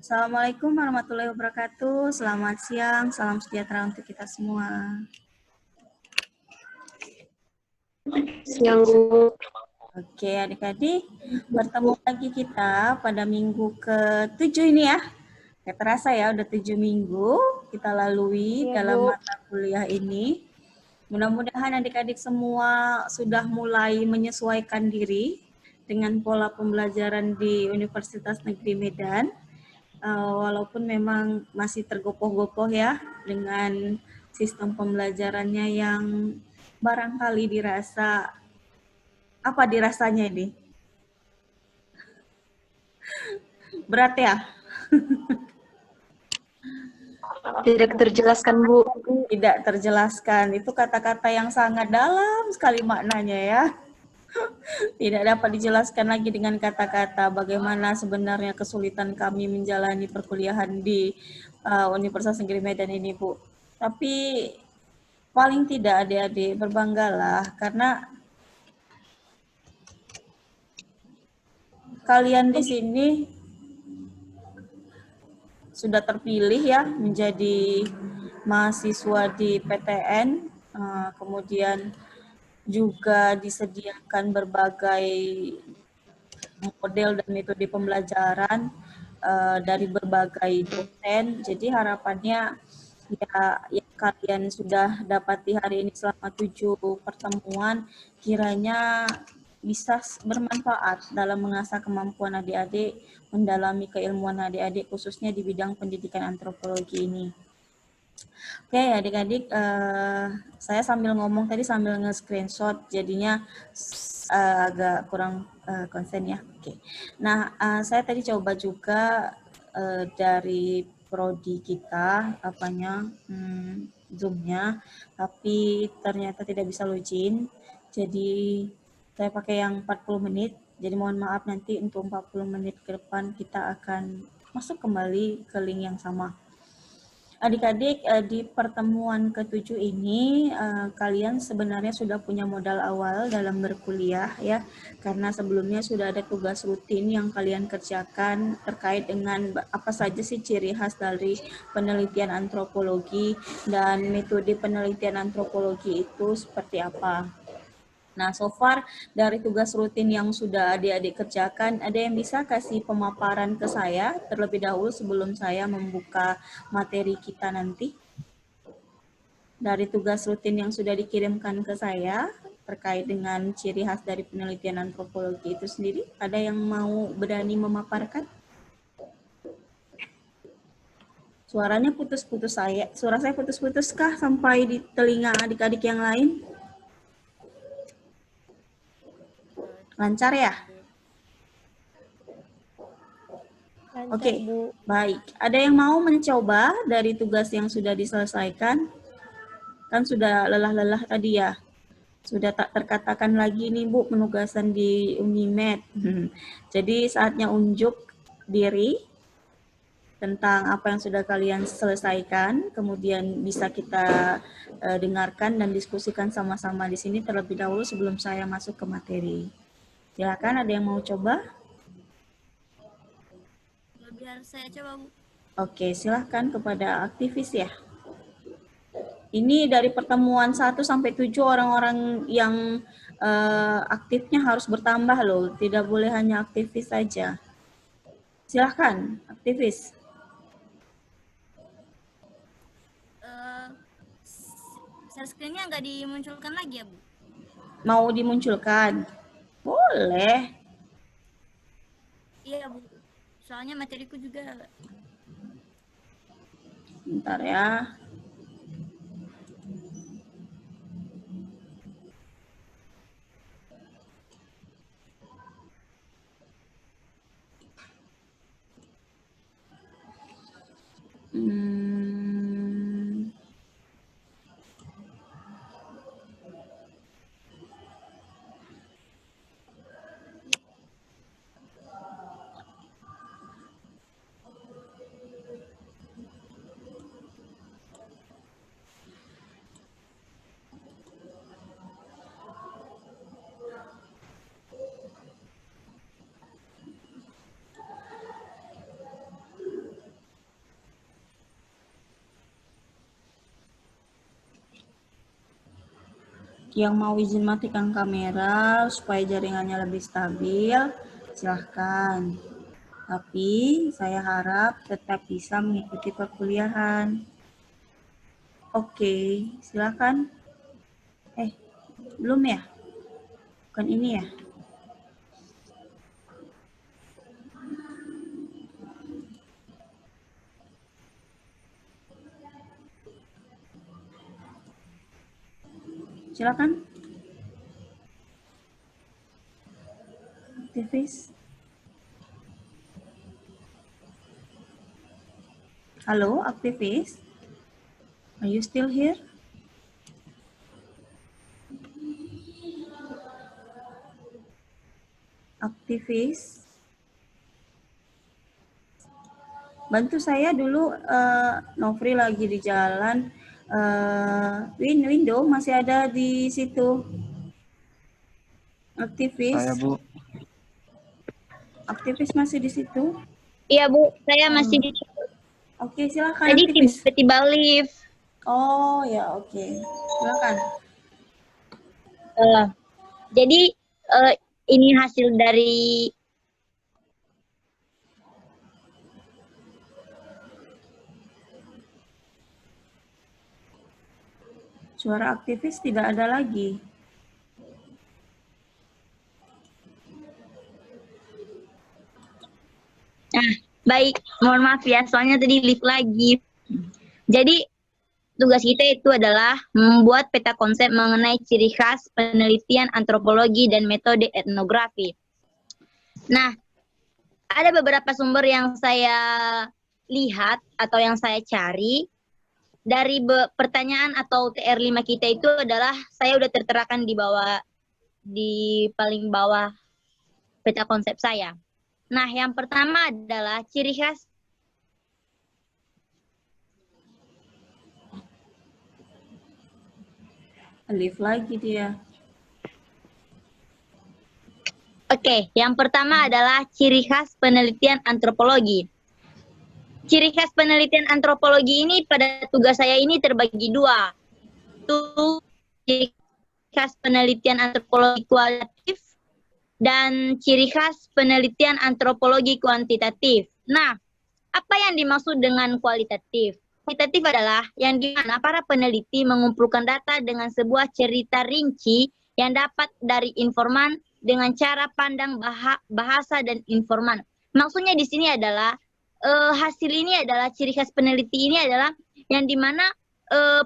Assalamualaikum warahmatullahi wabarakatuh. Selamat siang, salam sejahtera untuk kita semua. Siang, Bu. Oke, adik-adik, bertemu lagi kita pada minggu ke-7 ini ya. Gak terasa ya, udah 7 minggu kita lalui Iya, dalam Bu. mata kuliah ini. Mudah-mudahan adik-adik semua sudah mulai menyesuaikan diri dengan pola pembelajaran di Universitas Negeri Medan. Walaupun memang masih tergopoh-gopoh ya dengan sistem pembelajarannya yang barangkali dirasa, apa dirasanya ini? Berat ya? Tidak terjelaskan, Bu. Tidak terjelaskan. Itu kata-kata yang sangat dalam sekali maknanya ya. Tidak dapat dijelaskan lagi dengan kata-kata bagaimana sebenarnya kesulitan kami menjalani perkuliahan di Universitas Negeri Medan ini, Bu. Tapi paling tidak adik-adik berbanggalah karena kalian di sini sudah terpilih ya menjadi mahasiswa di PTN, kemudian juga disediakan berbagai model dan metode pembelajaran dari berbagai dosen. Jadi harapannya ya kalian sudah dapati hari ini selama 7 pertemuan kiranya bisa bermanfaat dalam mengasah kemampuan adik-adik, mendalami keilmuan adik-adik khususnya di bidang pendidikan antropologi ini. Oke adik-adik, saya sambil ngomong tadi sambil nge-screenshot jadinya agak kurang konsen ya. Oke. Nah, saya tadi coba juga dari prodi kita Zoom-nya, tapi ternyata tidak bisa login. Jadi saya pakai yang 40 menit. Jadi mohon maaf nanti untuk 40 menit ke depan kita akan masuk kembali ke link yang sama. Adik-adik, di pertemuan ke-7 ini kalian sebenarnya sudah punya modal awal dalam berkuliah ya, karena sebelumnya sudah ada tugas rutin yang kalian kerjakan terkait dengan apa saja sih ciri khas dari penelitian antropologi dan metode penelitian antropologi itu seperti apa. Nah, so far dari tugas rutin yang sudah adik-adik kerjakan, ada yang bisa kasih pemaparan ke saya terlebih dahulu sebelum saya membuka materi kita nanti? Dari tugas rutin yang sudah dikirimkan ke saya terkait dengan ciri khas dari penelitian antropologi itu sendiri, ada yang mau berani memaparkan? Suaranya putus-putus suara saya putus-putus kah sampai di telinga adik-adik yang lain? Lancar ya? Lancar, Oke, Bu. baik. Ada yang mau mencoba dari tugas yang sudah diselesaikan? Kan sudah lelah-lelah tadi ya. Sudah tak terkatakan lagi nih Bu penugasan di Unimed. Jadi saatnya unjuk diri tentang apa yang sudah kalian selesaikan, kemudian bisa kita dengarkan dan diskusikan sama-sama di sini terlebih dahulu sebelum saya masuk ke materi. Silakan, ada yang mau coba? Biar saya coba, Bu. Oke, silahkan kepada aktivis ya. Ini dari pertemuan 1 sampai 7 orang-orang yang aktifnya harus bertambah loh, tidak boleh hanya aktivis saja. Silahkan, aktivis. Share screen-nya nggak dimunculkan lagi ya, Bu? Mau dimunculkan? Boleh. Iya, Bu. Soalnya materiku juga. Bentar ya. Hmm. Yang mau izin matikan kamera supaya jaringannya lebih stabil, silahkan. Tapi saya harap tetap bisa mengikuti perkuliahan. Oke, silahkan. Belum ya? Bukan ini ya? Silakan. Aktivis. Halo, aktivis. Are you still here? Aktivis. Bantu saya dulu, Nofri lagi di jalan. Window masih ada di situ. Aktivis. Saya, Bu. Aktivis masih di situ? Iya, Bu. Saya masih di Oke, silakan Tadi aktivis. tiba-tiba lift. Oh, ya oke. Silakan. Jadi ini hasil dari Suara aktivis tidak ada lagi. baik, mohon maaf ya, soalnya tadi lift lagi. Jadi tugas kita itu adalah membuat peta konsep mengenai ciri khas penelitian antropologi dan metode etnografi. Nah, ada beberapa sumber yang saya lihat atau yang saya cari. Dari pertanyaan atau TR5 kita itu adalah, saya udah terterakan di paling bawah peta konsep saya. Nah, yang pertama adalah ciri khas. Lift lagi dia. Oke, yang pertama adalah ciri khas penelitian antropologi. Ciri khas penelitian antropologi ini pada tugas saya ini terbagi dua. Itu ciri khas penelitian antropologi kualitatif dan ciri khas penelitian antropologi kuantitatif. Nah, apa yang dimaksud dengan kualitatif? Kualitatif adalah yang di mana para peneliti mengumpulkan data dengan sebuah cerita rinci yang dapat dari informan dengan cara pandang bahasa dan informan. Maksudnya di sini adalah hasil ini adalah ciri khas peneliti ini adalah yang di mana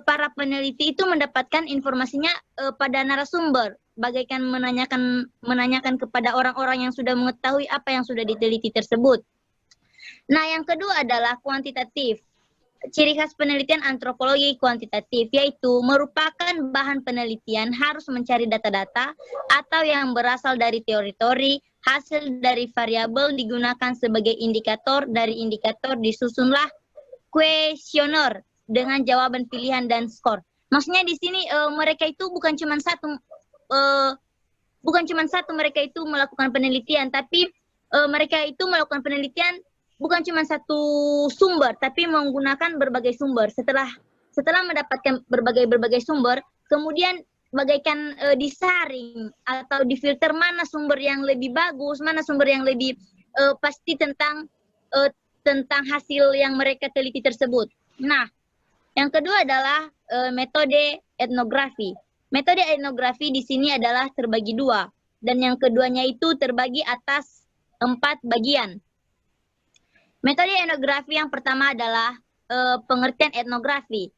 para peneliti itu mendapatkan informasinya pada narasumber, bagaikan menanyakan kepada orang-orang yang sudah mengetahui apa yang sudah diteliti tersebut. Nah, yang kedua adalah kuantitatif. Ciri khas penelitian antropologi kuantitatif, yaitu merupakan bahan penelitian harus mencari data-data atau yang berasal dari teori-teori, hasil dari variabel digunakan sebagai indikator, dari indikator disusunlah kuesioner dengan jawaban pilihan dan skor. Maksudnya di sini mereka itu bukan cuma satu mereka itu melakukan penelitian, tapi mereka itu melakukan penelitian bukan cuma satu sumber, tapi menggunakan berbagai sumber. Setelah mendapatkan berbagai sumber, kemudian bagaikan disaring atau difilter mana sumber yang lebih bagus, mana sumber yang lebih pasti tentang hasil yang mereka teliti tersebut. Nah, yang kedua adalah metode etnografi. Metode etnografi di sini adalah terbagi dua, dan yang keduanya itu terbagi atas 4 bagian. Metode etnografi yang pertama adalah pengertian etnografi.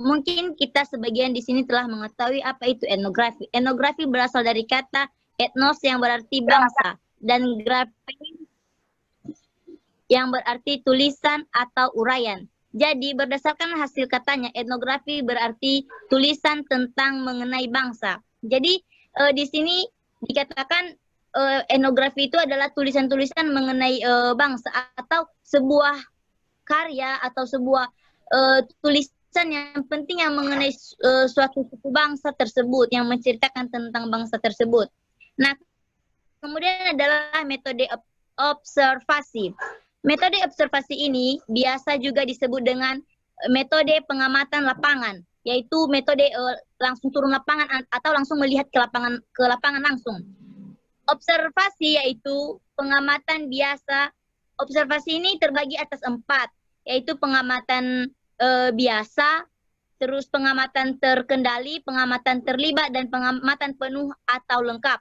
Mungkin kita sebagian di sini telah mengetahui apa itu etnografi. Etnografi berasal dari kata etnos yang berarti bangsa dan grafi yang berarti tulisan atau uraian. Jadi berdasarkan hasil katanya, etnografi berarti tulisan tentang mengenai bangsa. Jadi di sini dikatakan etnografi itu adalah tulisan-tulisan mengenai bangsa atau sebuah karya atau sebuah tulisan yang penting yang mengenai suatu suku bangsa tersebut, yang menceritakan tentang bangsa tersebut. Nah, kemudian adalah metode observasi. Metode observasi ini biasa juga disebut dengan metode pengamatan lapangan, yaitu metode langsung turun lapangan atau langsung melihat ke lapangan langsung. Observasi yaitu pengamatan biasa. Observasi ini terbagi atas 4, yaitu pengamatan biasa, terus pengamatan terkendali, pengamatan terlibat, dan pengamatan penuh atau lengkap.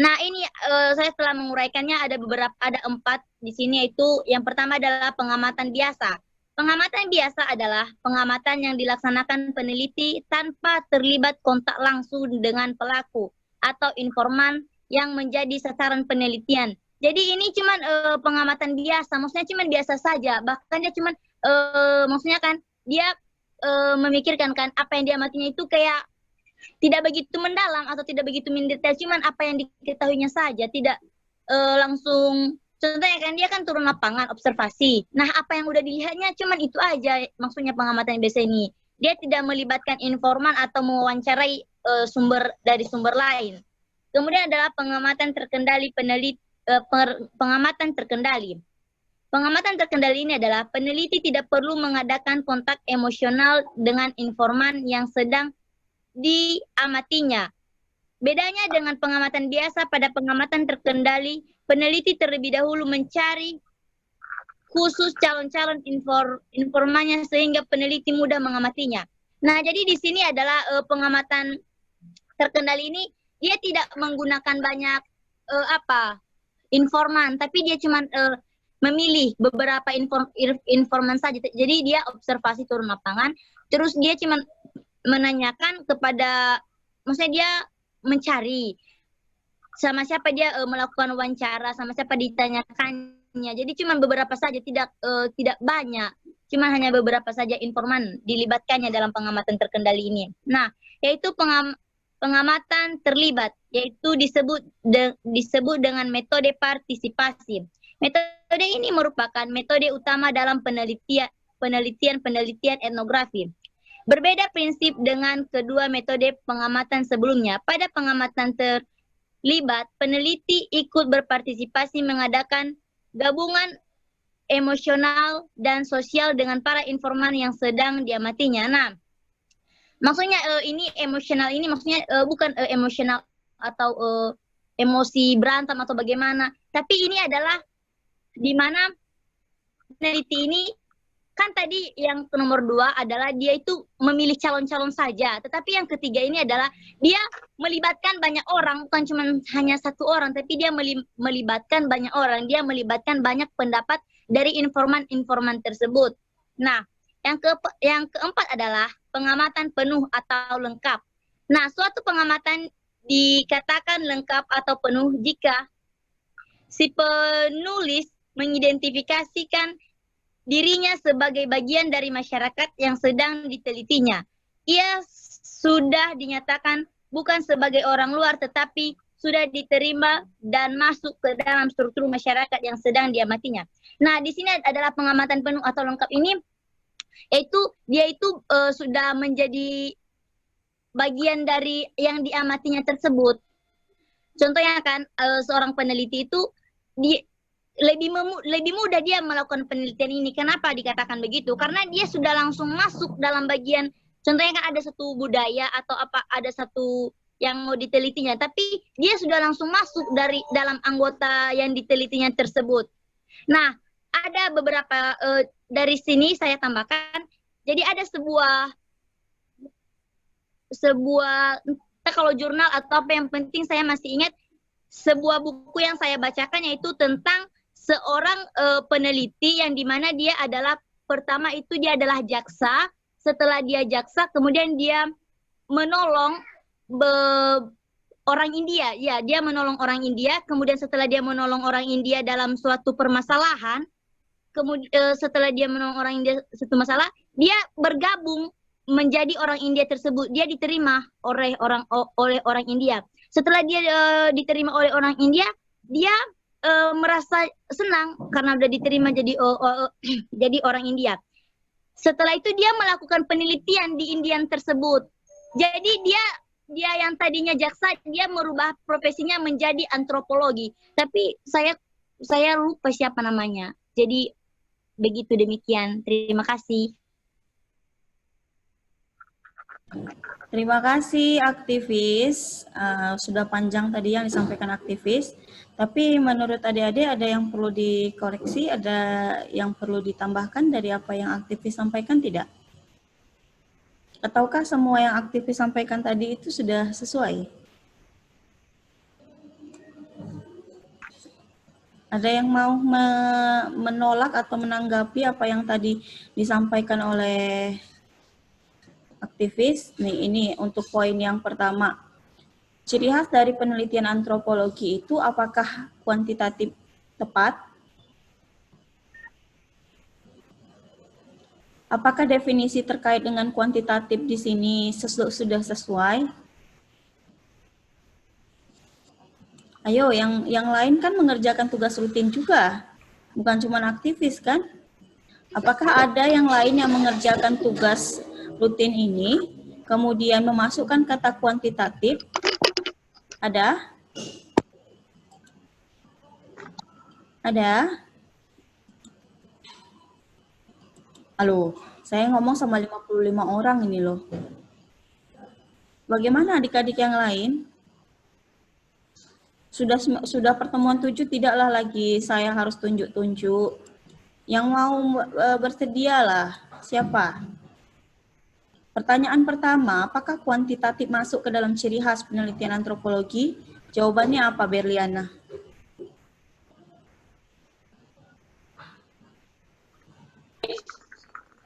Nah, ini saya telah menguraikannya, ada 4 di sini, yaitu yang pertama adalah pengamatan biasa. Pengamatan biasa adalah pengamatan yang dilaksanakan peneliti tanpa terlibat kontak langsung dengan pelaku atau informan yang menjadi sasaran penelitian. Jadi ini cuman pengamatan biasa, maksudnya cuman biasa saja. Bahkan dia cuman maksudnya kan dia memikirkan kan apa yang dia amatinya itu kayak tidak begitu mendalam atau tidak begitu mendetail, cuman apa yang diketahuinya saja, tidak langsung. Contohnya kan dia kan turun lapangan observasi. Nah, apa yang udah dilihatnya cuman itu aja, maksudnya pengamatan biasa ini. Dia tidak melibatkan informan atau mewawancarai sumber lain. Kemudian adalah pengamatan terkendali pengamatan terkendali. Pengamatan terkendali ini adalah peneliti tidak perlu mengadakan kontak emosional dengan informan yang sedang diamatinya. Bedanya dengan pengamatan biasa, pada pengamatan terkendali, peneliti terlebih dahulu mencari khusus calon-calon informannya sehingga peneliti mudah mengamatinya. Nah, jadi di sini adalah pengamatan terkendali ini dia tidak menggunakan banyak informan, tapi dia cuma memilih beberapa informan saja. Jadi dia observasi turun lapangan, terus dia cuma menanyakan kepada, maksudnya dia mencari sama siapa dia melakukan wawancara, sama siapa ditanyakannya. Jadi cuma beberapa saja, tidak banyak, cuma hanya beberapa saja informan dilibatkannya dalam pengamatan terkendali ini. Nah, yaitu pengamatan terlibat, yaitu disebut dengan metode partisipasi. Metode ini merupakan metode utama dalam penelitian etnografi. Berbeda prinsip dengan kedua metode pengamatan sebelumnya. Pada pengamatan terlibat, peneliti ikut berpartisipasi mengadakan gabungan emosional dan sosial dengan para informan yang sedang diamatinya. Nah, maksudnya ini emosional ini maksudnya bukan emosional atau emosi berantem atau bagaimana, tapi ini adalah di mana peneliti ini kan tadi yang nomor 2 adalah dia itu memilih calon-calon saja, tetapi yang ketiga ini adalah dia melibatkan banyak orang, bukan cuma hanya satu orang, tapi dia melibatkan banyak orang, dia melibatkan banyak pendapat dari informan-informan tersebut. Nah, yang keempat adalah pengamatan penuh atau lengkap. Nah, suatu pengamatan dikatakan lengkap atau penuh jika si penulis mengidentifikasikan dirinya sebagai bagian dari masyarakat yang sedang ditelitinya. Ia sudah dinyatakan bukan sebagai orang luar, tetapi sudah diterima dan masuk ke dalam struktur masyarakat yang sedang diamatinya. Nah, di sini adalah pengamatan penuh atau lengkap ini, yaitu dia itu sudah menjadi bagian dari yang diamatinya tersebut. Contohnya kan seorang peneliti itu lebih mudah dia melakukan penelitian ini. Kenapa dikatakan begitu? Karena dia sudah langsung masuk dalam bagian, contohnya kan ada satu budaya atau ada satu yang mau ditelitinya, tapi dia sudah langsung masuk dari dalam anggota yang ditelitinya tersebut. Nah, ada beberapa dari sini saya tambahkan. Jadi ada sebuah entah kalau jurnal atau apa, yang penting saya masih ingat sebuah buku yang saya bacakan, yaitu tentang seorang peneliti yang dimana dia adalah pertama itu dia adalah jaksa. Setelah dia jaksa, kemudian dia menolong orang India. Ya, dia menolong orang India. Kemudian setelah dia menolong orang India dalam suatu permasalahan, kemudian setelah dia menolong orang India suatu masalah, dia bergabung menjadi orang India tersebut. Dia diterima oleh orang India. Setelah dia diterima oleh orang India, dia merasa senang karena sudah diterima jadi orang India. Setelah itu dia melakukan penelitian di India tersebut. Jadi dia yang tadinya jaksa, dia merubah profesinya menjadi antropologi. Tapi saya lupa siapa namanya. Jadi begitu, demikian. Terima kasih. Terima kasih aktivis. Sudah panjang tadi yang disampaikan aktivis. Tapi menurut adik-adik ada yang perlu dikoreksi, ada yang perlu ditambahkan dari apa yang aktivis sampaikan tidak? Ataukah semua yang aktivis sampaikan tadi itu sudah sesuai? Ada yang mau menolak atau menanggapi apa yang tadi disampaikan oleh aktivis? Nih, ini untuk poin yang pertama. Ciri khas dari penelitian antropologi itu apakah kuantitatif tepat? Apakah definisi terkait dengan kuantitatif di sini sudah sesuai? Ayo, yang lain kan mengerjakan tugas rutin juga, bukan cuma aktivis kan? Apakah ada yang lain yang mengerjakan tugas rutin ini, kemudian memasukkan kata kuantitatif? Ada? Ada? Halo, saya ngomong sama 55 orang ini loh. Bagaimana adik-adik yang lain? Sudah pertemuan 7, tidaklah lagi saya harus tunjuk-tunjuk. Yang mau bersedialah, siapa? Pertanyaan pertama, apakah kuantitatif masuk ke dalam ciri khas penelitian antropologi? Jawabannya apa, Berliana?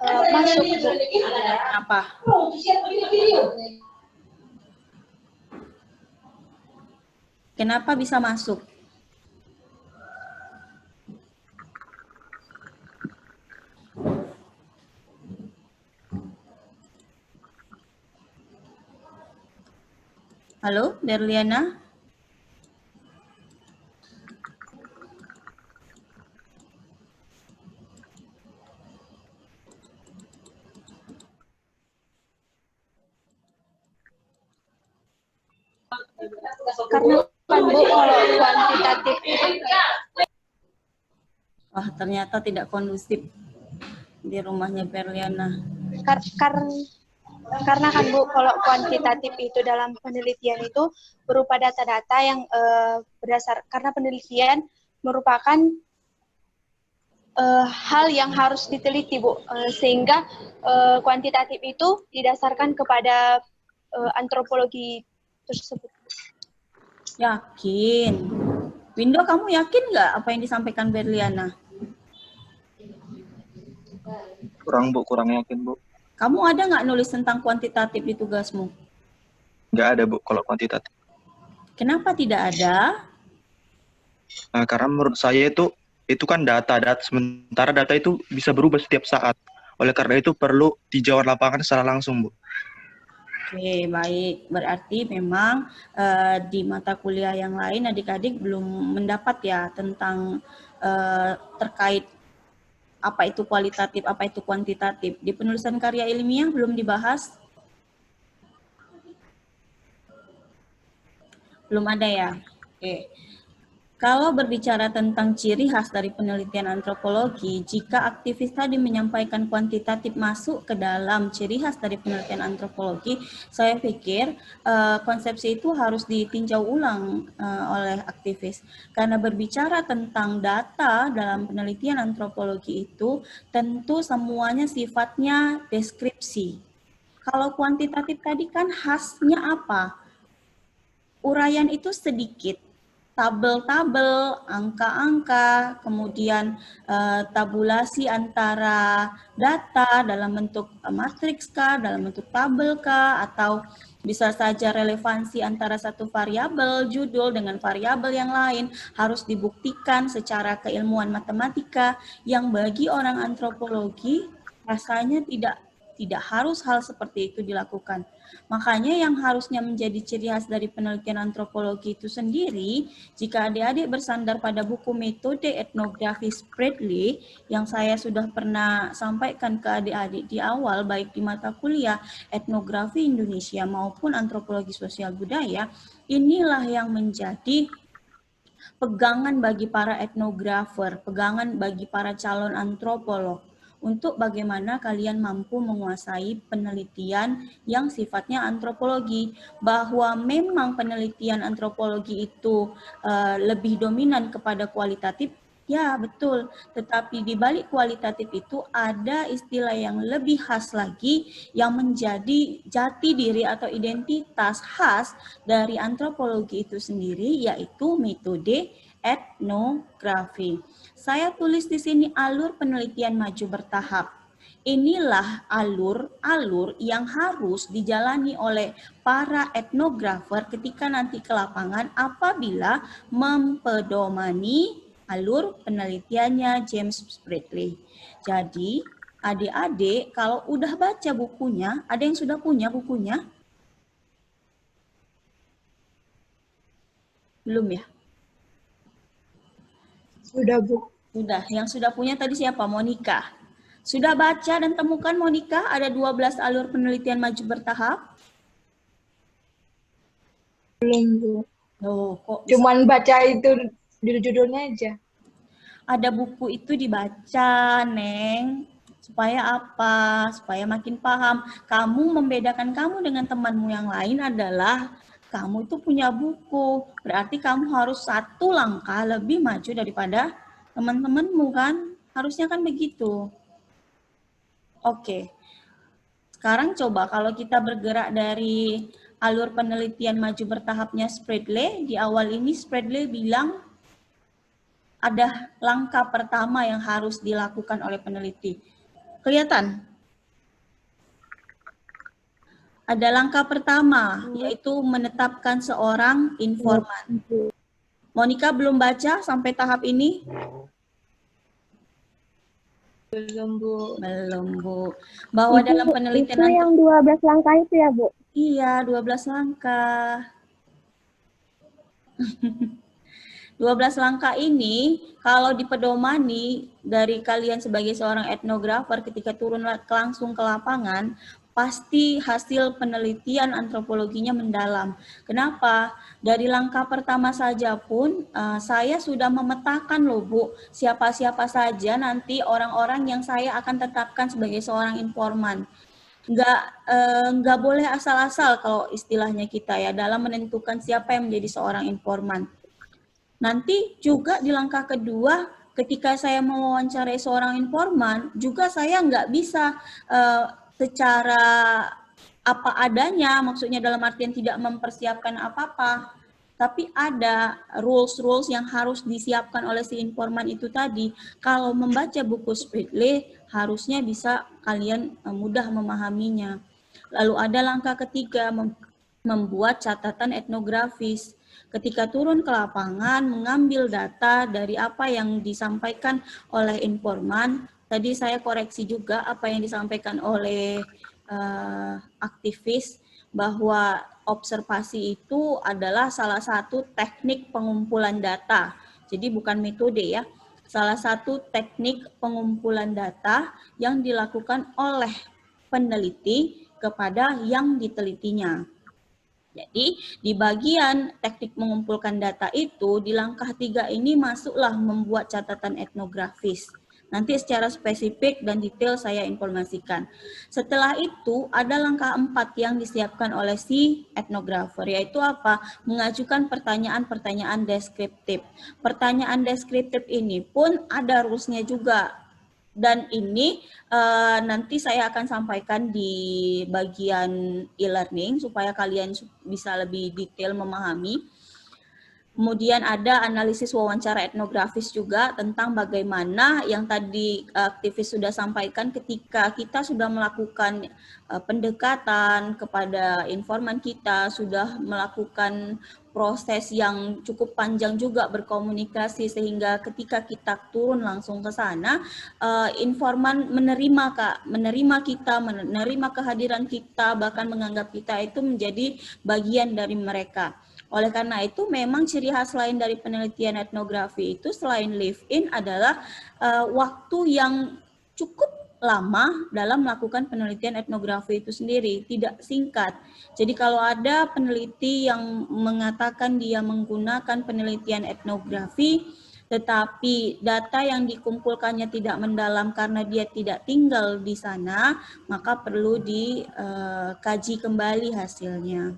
Masuk, Bu. Apa? Kenapa bisa masuk? Halo, Berliana? Karena kan Bu, kalau kuantitatif Wah, ternyata tidak kondusif di rumahnya Berliana. karena kan Bu, kalau kuantitatif itu dalam penelitian itu berupa data-data yang karena penelitian merupakan hal yang harus diteliti, Bu, sehingga kuantitatif itu didasarkan kepada antropologi tersebut. Yakin? Windo, kamu yakin nggak apa yang disampaikan Berliana? Kurang, Bu, kurang yakin, Bu. Kamu ada nggak nulis tentang kuantitatif di tugasmu? Nggak ada, Bu, kalau kuantitatif. Kenapa tidak ada? Nah, karena menurut saya itu kan data, sementara data itu bisa berubah setiap saat. Oleh karena itu perlu dijawab lapangan secara langsung, Bu. Oke, baik. Berarti memang di mata kuliah yang lain adik-adik belum mendapat ya tentang terkait apa itu kualitatif, apa itu kuantitatif. Di penulisan karya ilmiah belum dibahas? Belum ada ya? Oke. Kalau berbicara tentang ciri khas dari penelitian antropologi, jika aktivis tadi menyampaikan kuantitatif masuk ke dalam ciri khas dari penelitian antropologi, saya pikir konsepsi itu harus ditinjau ulang oleh aktivis. Karena berbicara tentang data dalam penelitian antropologi itu, tentu semuanya sifatnya deskripsi. Kalau kuantitatif tadi kan khasnya apa? Uraian itu sedikit. Tabel-tabel, angka-angka, kemudian tabulasi antara data dalam bentuk matriks kah, dalam bentuk tabel kah, atau bisa saja relevansi antara satu variabel judul dengan variabel yang lain harus dibuktikan secara keilmuan matematika yang bagi orang antropologi rasanya tidak harus hal seperti itu dilakukan. Makanya yang harusnya menjadi ciri khas dari penelitian antropologi itu sendiri, jika adik-adik bersandar pada buku metode etnografi Spradley, yang saya sudah pernah sampaikan ke adik-adik di awal, baik di mata kuliah etnografi Indonesia maupun antropologi sosial budaya, inilah yang menjadi pegangan bagi para etnografer, pegangan bagi para calon antropolog, untuk bagaimana kalian mampu menguasai penelitian yang sifatnya antropologi. Bahwa memang penelitian antropologi itu lebih dominan kepada kualitatif, ya betul, tetapi di balik kualitatif itu ada istilah yang lebih khas lagi yang menjadi jati diri atau identitas khas dari antropologi itu sendiri, yaitu metode etnografi. Saya tulis di sini alur penelitian maju bertahap. Inilah alur-alur yang harus dijalani oleh para etnografer ketika nanti ke lapangan apabila mempedomani alur penelitiannya James Bradley. Jadi, adik-adik kalau udah baca bukunya, ada yang sudah punya bukunya? Belum ya? Sudah, Bu. Sudah. Yang sudah punya tadi siapa? Monica. Sudah baca dan temukan Monica ada 12 alur penelitian maju bertahap? Belum, Bu. Oh, kok bisa? Cuman baca itu judul-judulnya aja. Ada buku itu dibaca, Neng. Supaya apa? Supaya makin paham. Kamu membedakan kamu dengan temanmu yang lain adalah kamu itu punya buku. Berarti kamu harus satu langkah lebih maju daripada teman-temanmu kan? Harusnya kan begitu. Oke. Sekarang coba kalau kita bergerak dari alur penelitian maju bertahapnya Spradley, di awal ini Spradley bilang ada langkah pertama yang harus dilakukan oleh peneliti. Kelihatan? Ada langkah pertama, yaitu menetapkan seorang informan. Monica belum baca sampai tahap ini? Belum, Bu. Belum, Bu. Bahwa dalam penelitian Itu yang 12 langkah itu ya, Bu? Iya, 12 langkah. 12 langkah ini kalau dipedomani dari kalian sebagai seorang etnografer ketika turun langsung ke lapangan, pasti hasil penelitian antropologinya mendalam. Kenapa? Dari langkah pertama saja pun saya sudah memetakan loh Bu, siapa-siapa saja nanti orang-orang yang saya akan tetapkan sebagai seorang informan. Nggak boleh asal-asal kalau istilahnya kita ya dalam menentukan siapa yang menjadi seorang informan. Nanti juga di langkah kedua, ketika saya mewawancarai seorang informan, juga saya nggak bisa secara apa adanya, maksudnya dalam artian tidak mempersiapkan apa-apa, tapi ada rules-rules yang harus disiapkan oleh si informan itu tadi. Kalau membaca buku Spradley, harusnya bisa kalian mudah memahaminya. Lalu ada langkah ketiga, membuat catatan etnografis. Ketika turun ke lapangan, mengambil data dari apa yang disampaikan oleh informan. Tadi saya koreksi juga apa yang disampaikan oleh aktivis, bahwa observasi itu adalah salah satu teknik pengumpulan data. Jadi bukan metode ya. Salah satu teknik pengumpulan data yang dilakukan oleh peneliti kepada yang ditelitinya. Jadi di bagian teknik mengumpulkan data itu, di langkah 3 ini masuklah membuat catatan etnografis. Nanti secara spesifik dan detail saya informasikan. Setelah itu ada langkah 4 yang disiapkan oleh si etnografer, yaitu apa? Mengajukan pertanyaan-pertanyaan deskriptif. Pertanyaan deskriptif ini pun ada rules-nya juga. Dan ini nanti saya akan sampaikan di bagian e-learning supaya kalian bisa lebih detail memahami. Kemudian ada analisis wawancara etnografis juga tentang bagaimana yang tadi aktivis sudah sampaikan ketika kita sudah melakukan pendekatan kepada informan kita, sudah melakukan proses yang cukup panjang juga berkomunikasi sehingga ketika kita turun langsung ke sana, informan menerima kita, menerima kehadiran kita, bahkan menganggap kita itu menjadi bagian dari mereka. Oleh karena itu memang ciri khas lain dari penelitian etnografi itu selain live-in adalah waktu yang cukup lama dalam melakukan penelitian etnografi itu sendiri, tidak singkat. Jadi kalau ada peneliti yang mengatakan dia menggunakan penelitian etnografi tetapi data yang dikumpulkannya tidak mendalam karena dia tidak tinggal di sana, maka perlu dikaji kembali hasilnya.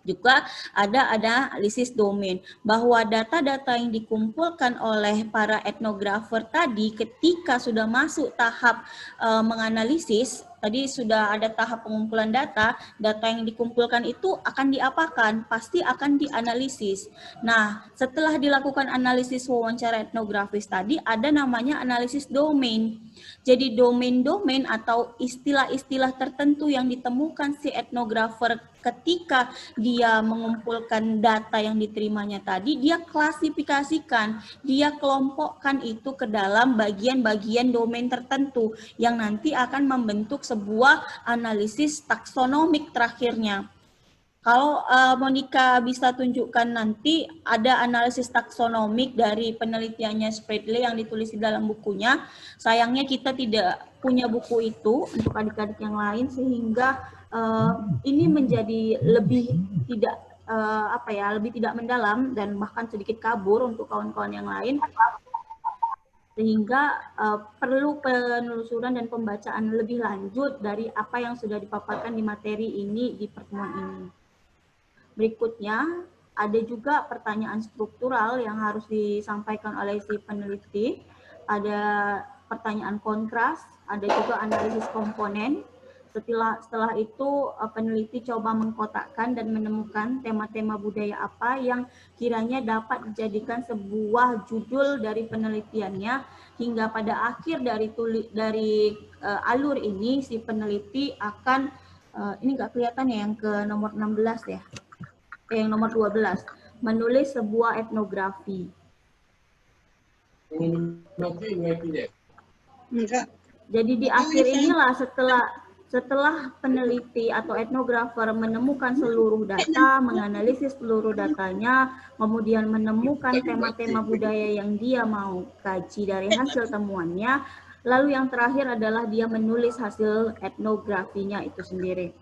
Juga ada analisis domain, bahwa data-data yang dikumpulkan oleh para etnografer tadi ketika sudah masuk tahap menganalisis, tadi sudah ada tahap pengumpulan data, data yang dikumpulkan itu akan diapakan? Pasti akan dianalisis. Nah, setelah dilakukan analisis wawancara etnografis tadi, ada namanya analisis domain. Jadi domain-domain atau istilah-istilah tertentu yang ditemukan si etnografer ketika dia mengumpulkan data yang diterimanya tadi, dia klasifikasikan, dia kelompokkan itu ke dalam bagian-bagian domain tertentu yang nanti akan membentuk sebuah analisis taksonomik terakhirnya. Kalau Monica bisa tunjukkan nanti ada analisis taksonomik dari penelitiannya Spradley yang ditulis di dalam bukunya. Sayangnya kita tidak punya buku itu untuk adik-adik yang lain, sehingga ini menjadi lebih tidak lebih tidak mendalam dan bahkan sedikit kabur untuk kawan-kawan yang lain, sehingga perlu penelusuran dan pembacaan lebih lanjut dari apa yang sudah dipaparkan di materi ini di pertemuan ini. Berikutnya, ada juga pertanyaan struktural yang harus disampaikan oleh si peneliti. Ada pertanyaan kontras, ada juga analisis komponen. Setelah itu, peneliti coba mengkotakkan dan menemukan tema-tema budaya apa yang kiranya dapat dijadikan sebuah judul dari penelitiannya, hingga pada akhir dari alur ini, si peneliti akan, ini nggak kelihatan ya yang ke nomor 16 ya. Yang nomor 12, menulis sebuah etnografi. Jadi di akhir inilah setelah peneliti atau etnografer menemukan seluruh data, menganalisis seluruh datanya, kemudian menemukan tema-tema budaya yang dia mau kaji dari hasil temuannya, lalu yang terakhir adalah dia menulis hasil etnografinya itu sendiri.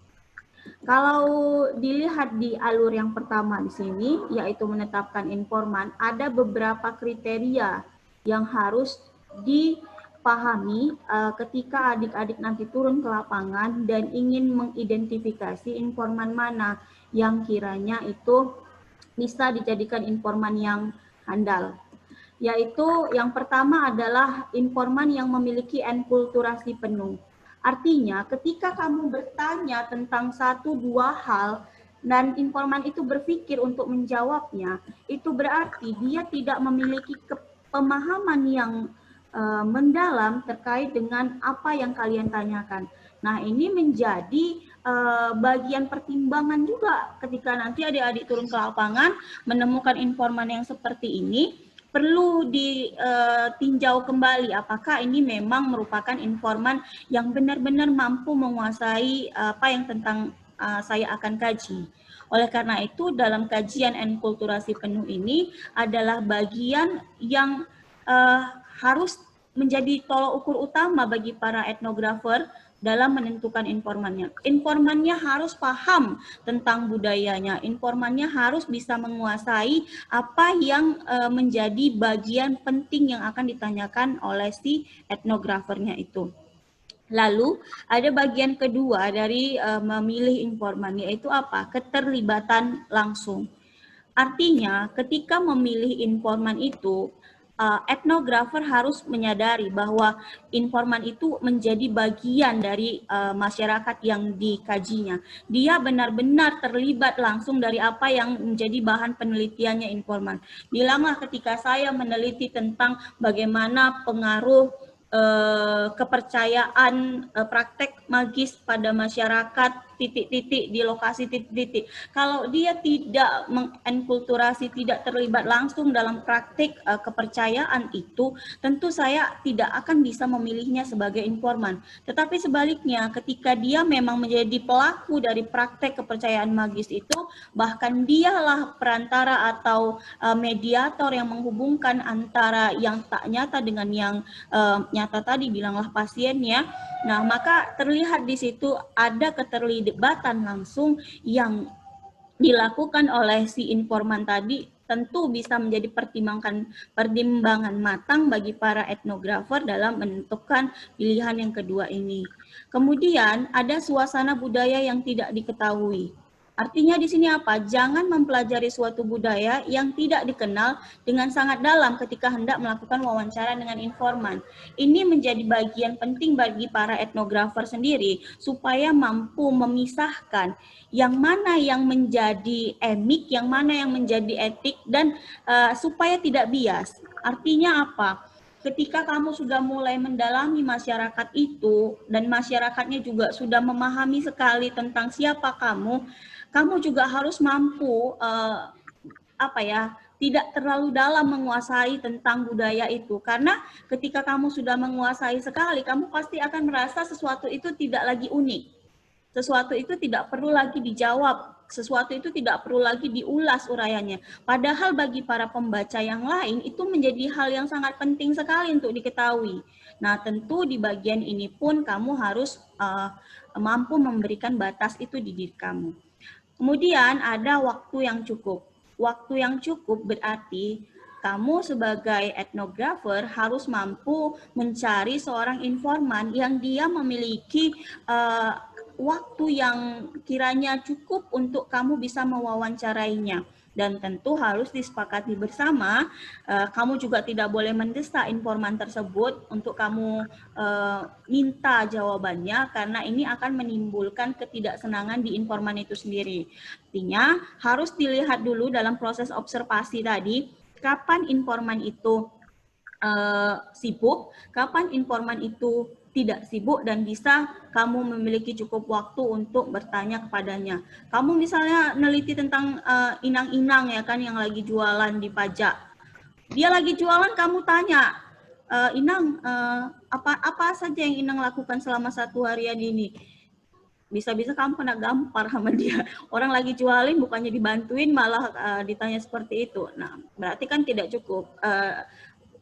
Kalau dilihat di alur yang pertama di sini, yaitu menetapkan informan, ada beberapa kriteria yang harus dipahami ketika adik-adik nanti turun ke lapangan dan ingin mengidentifikasi informan mana yang kiranya itu bisa dijadikan informan yang handal. Yaitu yang pertama adalah informan yang memiliki enkulturasi penuh. Artinya ketika kamu bertanya tentang 1-2 hal dan informan itu berpikir untuk menjawabnya, itu berarti dia tidak memiliki pemahaman yang mendalam terkait dengan apa yang kalian tanyakan. Nah, ini menjadi bagian pertimbangan juga ketika nanti adik-adik turun ke lapangan menemukan informan yang seperti ini. Perlu ditinjau kembali apakah ini memang merupakan informan yang benar-benar mampu menguasai apa yang tentang saya akan kaji. Oleh karena itu, dalam kajian enkulturasi penuh ini adalah bagian yang harus menjadi tolok ukur utama bagi para etnografer dalam menentukan informannya. Informannya harus paham tentang budayanya, informannya harus bisa menguasai apa yang menjadi bagian penting yang akan ditanyakan oleh si etnografernya itu. Lalu ada bagian kedua dari memilih informan, yaitu apa? Keterlibatan langsung. Artinya ketika memilih informan itu, etnografer harus menyadari bahwa informan itu menjadi bagian dari masyarakat yang dikajinya. Dia benar-benar terlibat langsung dari apa yang menjadi bahan penelitiannya informan. Bilanglah ketika saya meneliti tentang bagaimana pengaruh kepercayaan praktek magis pada masyarakat titik-titik di lokasi titik-titik. Kalau dia tidak mengenkulturasi, tidak terlibat langsung dalam praktik kepercayaan itu, tentu saya tidak akan bisa memilihnya sebagai informan. Tetapi sebaliknya, ketika dia memang menjadi pelaku dari praktek kepercayaan magis itu, bahkan dialah perantara atau mediator yang menghubungkan antara yang tak nyata dengan yang nyata tadi, bilanglah pasiennya. Nah, maka terlihat di situ ada keterlibatan langsung yang dilakukan oleh si informan tadi tentu bisa menjadi pertimbangan matang bagi para etnografer dalam menentukan pilihan yang kedua ini. Kemudian ada suasana budaya yang tidak diketahui. Artinya di sini apa? Jangan mempelajari suatu budaya yang tidak dikenal dengan sangat dalam ketika hendak melakukan wawancara dengan informan. Ini menjadi bagian penting bagi para etnografer sendiri supaya mampu memisahkan yang mana yang menjadi emik, yang mana yang menjadi etik, dan supaya tidak bias. Artinya apa? Ketika kamu sudah mulai mendalami masyarakat itu dan masyarakatnya juga sudah memahami sekali tentang siapa kamu juga harus mampu tidak terlalu dalam menguasai tentang budaya itu, karena ketika kamu sudah menguasai sekali, kamu pasti akan merasa sesuatu itu tidak lagi unik, sesuatu itu tidak perlu lagi dijawab, sesuatu itu tidak perlu lagi diulas uraiannya. Padahal bagi para pembaca yang lain itu menjadi hal yang sangat penting sekali untuk diketahui. Nah, tentu di bagian ini pun kamu harus mampu memberikan batas itu di diri kamu. Kemudian ada waktu yang cukup. Waktu yang cukup berarti kamu sebagai etnografer harus mampu mencari seorang informan yang dia memiliki waktu yang kiranya cukup untuk kamu bisa mewawancarainya. Dan tentu harus disepakati bersama, kamu juga tidak boleh mendesak informan tersebut untuk kamu minta jawabannya, karena ini akan menimbulkan ketidaksenangan di informan itu sendiri. Artinya harus dilihat dulu dalam proses observasi tadi, kapan informan itu sibuk, kapan informan itu tidak sibuk dan bisa kamu memiliki cukup waktu untuk bertanya kepadanya. Kamu misalnya neliti tentang inang-inang ya kan yang lagi jualan di pajak. Dia lagi jualan, kamu tanya, Inang, apa saja yang Inang lakukan selama 1 harian ini? Bisa-bisa kamu kena gampar sama dia. Orang lagi jualin bukannya dibantuin malah ditanya seperti itu. Nah, berarti kan tidak cukup.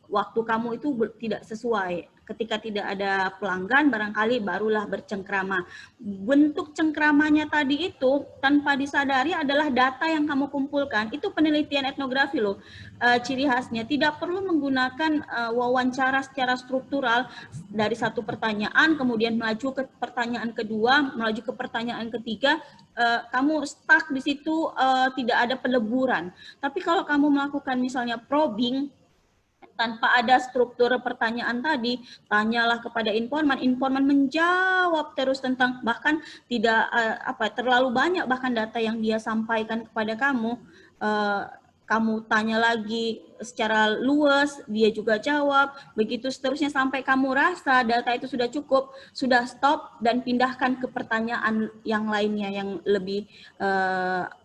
Waktu kamu itu tidak sesuai. Ketika tidak ada pelanggan, barangkali barulah bercengkrama. Bentuk cengkramanya tadi itu tanpa disadari adalah data yang kamu kumpulkan. Itu penelitian etnografi loh. Ciri khasnya tidak perlu menggunakan wawancara secara struktural dari satu pertanyaan, kemudian melaju ke pertanyaan kedua, melaju ke pertanyaan ketiga, kamu stuck di situ, tidak ada peleburan. Tapi kalau kamu melakukan misalnya probing, tanpa ada struktur pertanyaan tadi, tanyalah kepada informan, informan menjawab terus tentang, bahkan tidak terlalu banyak bahkan data yang dia sampaikan kepada kamu, kamu tanya lagi secara luas, dia juga jawab, begitu seterusnya sampai kamu rasa data itu sudah cukup, sudah stop dan pindahkan ke pertanyaan yang lainnya yang lebih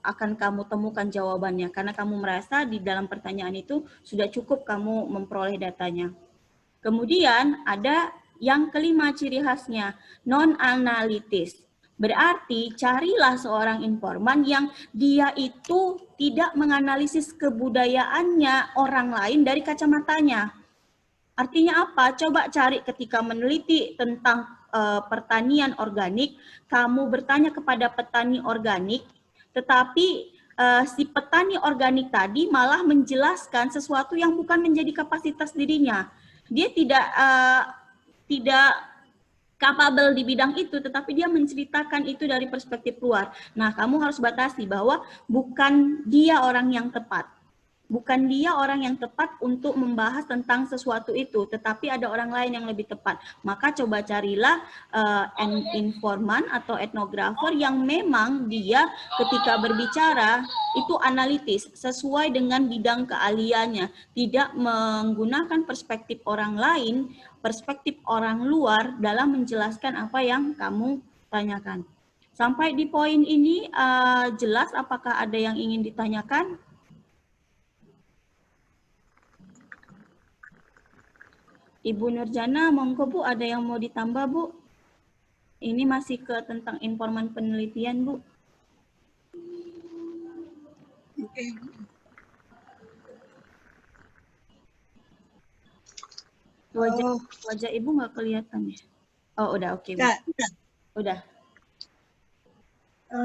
akan kamu temukan jawabannya, karena kamu merasa di dalam pertanyaan itu sudah cukup kamu memperoleh datanya. Kemudian ada yang kelima ciri khasnya, non-analitis. Berarti carilah seorang informan yang dia itu tidak menganalisis kebudayaannya orang lain dari kacamatanya. Artinya apa? Coba cari ketika meneliti tentang pertanian organik, kamu bertanya kepada petani organik, tetapi si petani organik tadi malah menjelaskan sesuatu yang bukan menjadi kapasitas dirinya. Dia tidak capable di bidang itu, tetapi dia menceritakan itu dari perspektif luar. Nah, kamu harus batasi bahwa bukan dia orang yang tepat. Bukan dia orang yang tepat untuk membahas tentang sesuatu itu, tetapi ada orang lain yang lebih tepat. Maka coba carilah informan atau etnografer yang memang dia ketika berbicara itu analitis, sesuai dengan bidang keahliannya, tidak menggunakan perspektif orang lain, perspektif orang luar dalam menjelaskan apa yang kamu tanyakan. Sampai di poin ini jelas apakah ada yang ingin ditanyakan? Ibu Nurjana, monggo Bu, ada yang mau ditambah Bu? Ini masih ke tentang informan penelitian Bu. Oke. Wajah Ibu nggak kelihatan ya? Oh, udah oke. Udah. Udah.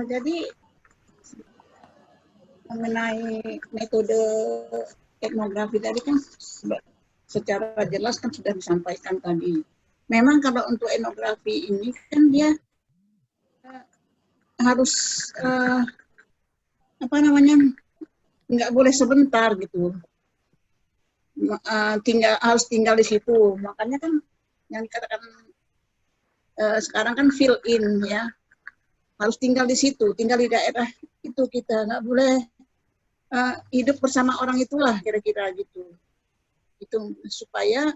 Jadi mengenai metode etnografi tadi kan secara jelas kan sudah disampaikan tadi. Memang kalau untuk etnografi ini kan dia harus nggak boleh sebentar gitu. Harus tinggal di situ. Makanya kan yang dikatakan sekarang kan fill in ya, harus tinggal di situ, tinggal di daerah itu, kita nggak boleh hidup bersama orang itulah, kira-kira gitu. Itu supaya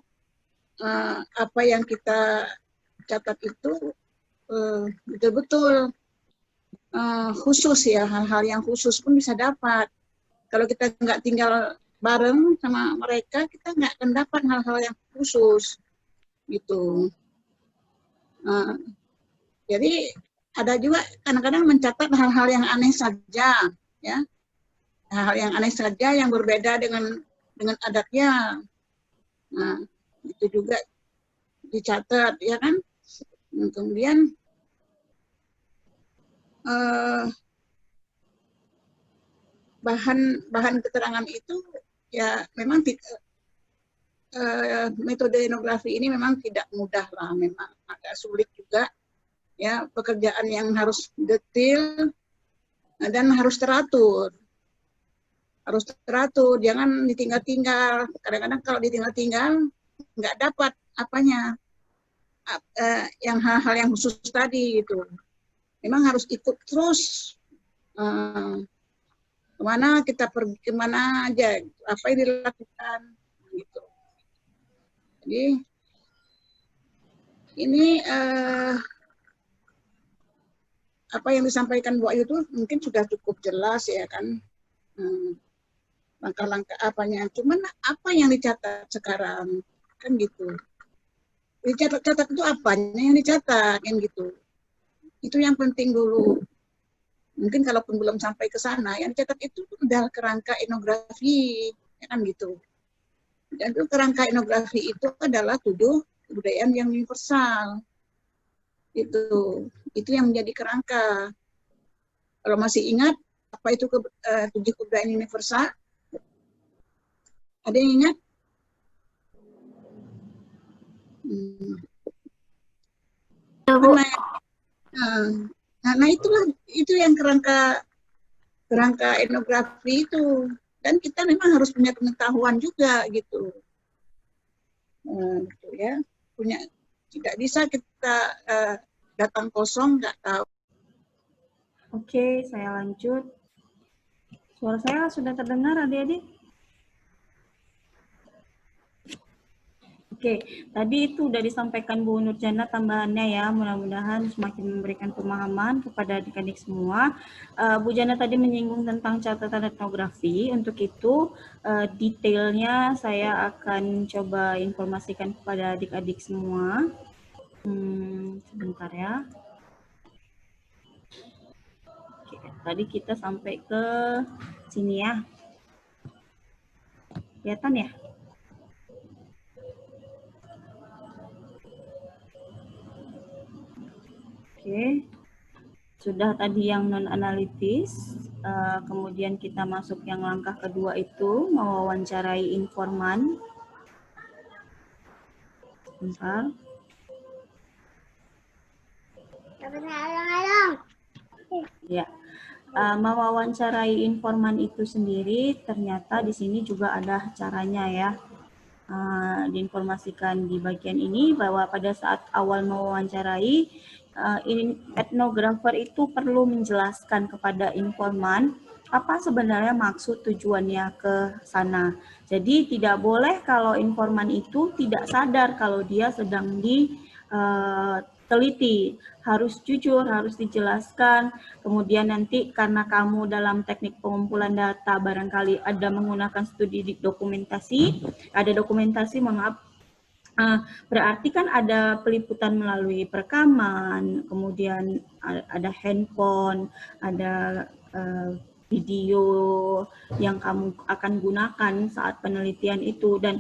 apa yang kita catat itu betul-betul khusus ya, hal-hal yang khusus pun bisa dapat. Kalau kita nggak tinggal bareng sama mereka, kita nggak akan dapat hal-hal yang khusus gitu. Jadi ada juga kadang-kadang mencatat hal-hal yang aneh saja, ya, hal-hal yang aneh saja yang berbeda dengan adatnya. Nah, itu juga dicatat, ya kan? Kemudian bahan keterangan itu ya memang metode etnografi ini memang tidak mudah lah, memang agak sulit juga ya, pekerjaan yang harus detail dan harus teratur, jangan ditinggal-tinggal. Kadang-kadang kalau ditinggal-tinggal nggak dapat apanya, yang hal-hal yang khusus tadi itu. Memang harus ikut terus kemana kita pergi, kemana aja, apa yang dilakukan gitu. Jadi ini apa yang disampaikan Bu Ayu itu mungkin sudah cukup jelas ya kan, langkah-langkah apanya. Cuman apa yang dicatat sekarang kan gitu. Dicatat itu apanya yang dicatat kan gitu. Itu yang penting dulu. Mungkin kalaupun belum sampai ke sana, yang dicatat itu udah kerangka etnografi ya kan gitu. Dan itu kerangka etnografi itu adalah 7 kebudayaan yang universal. Itu yang menjadi kerangka. Kalau masih ingat apa itu 7 kebudayaan universal? Ada yang ingat? Nah, itu yang kerangka etnografi itu. Dan kita memang harus punya pengetahuan juga gitu. Gitu ya, tidak bisa kita datang kosong, nggak tahu. Oke, saya lanjut. Suara saya sudah terdengar, adik-adik? Oke, tadi itu sudah disampaikan Bu Nurjana tambahannya ya, mudah-mudahan semakin memberikan pemahaman kepada adik-adik semua. Bu Jana tadi menyinggung tentang catatan etnografi, untuk itu detailnya saya akan coba informasikan kepada adik-adik semua. Sebentar ya. Oke, tadi kita sampai ke sini ya. Kelihatan ya? Oke, sudah tadi yang non-analitis, kemudian kita masuk yang langkah kedua itu, mewawancarai informan. Bentar. Ya, mewawancarai informan itu sendiri, ternyata di sini juga ada caranya ya. Diinformasikan di bagian ini bahwa pada saat awal mewawancarai, etnografer itu perlu menjelaskan kepada informan apa sebenarnya maksud tujuannya ke sana. Jadi tidak boleh kalau informan itu tidak sadar kalau dia sedang diteliti, harus jujur, harus dijelaskan. Kemudian nanti karena kamu dalam teknik pengumpulan data barangkali ada menggunakan studi dokumentasi, berarti kan ada peliputan melalui perekaman, kemudian ada handphone, ada video yang kamu akan gunakan saat penelitian itu, dan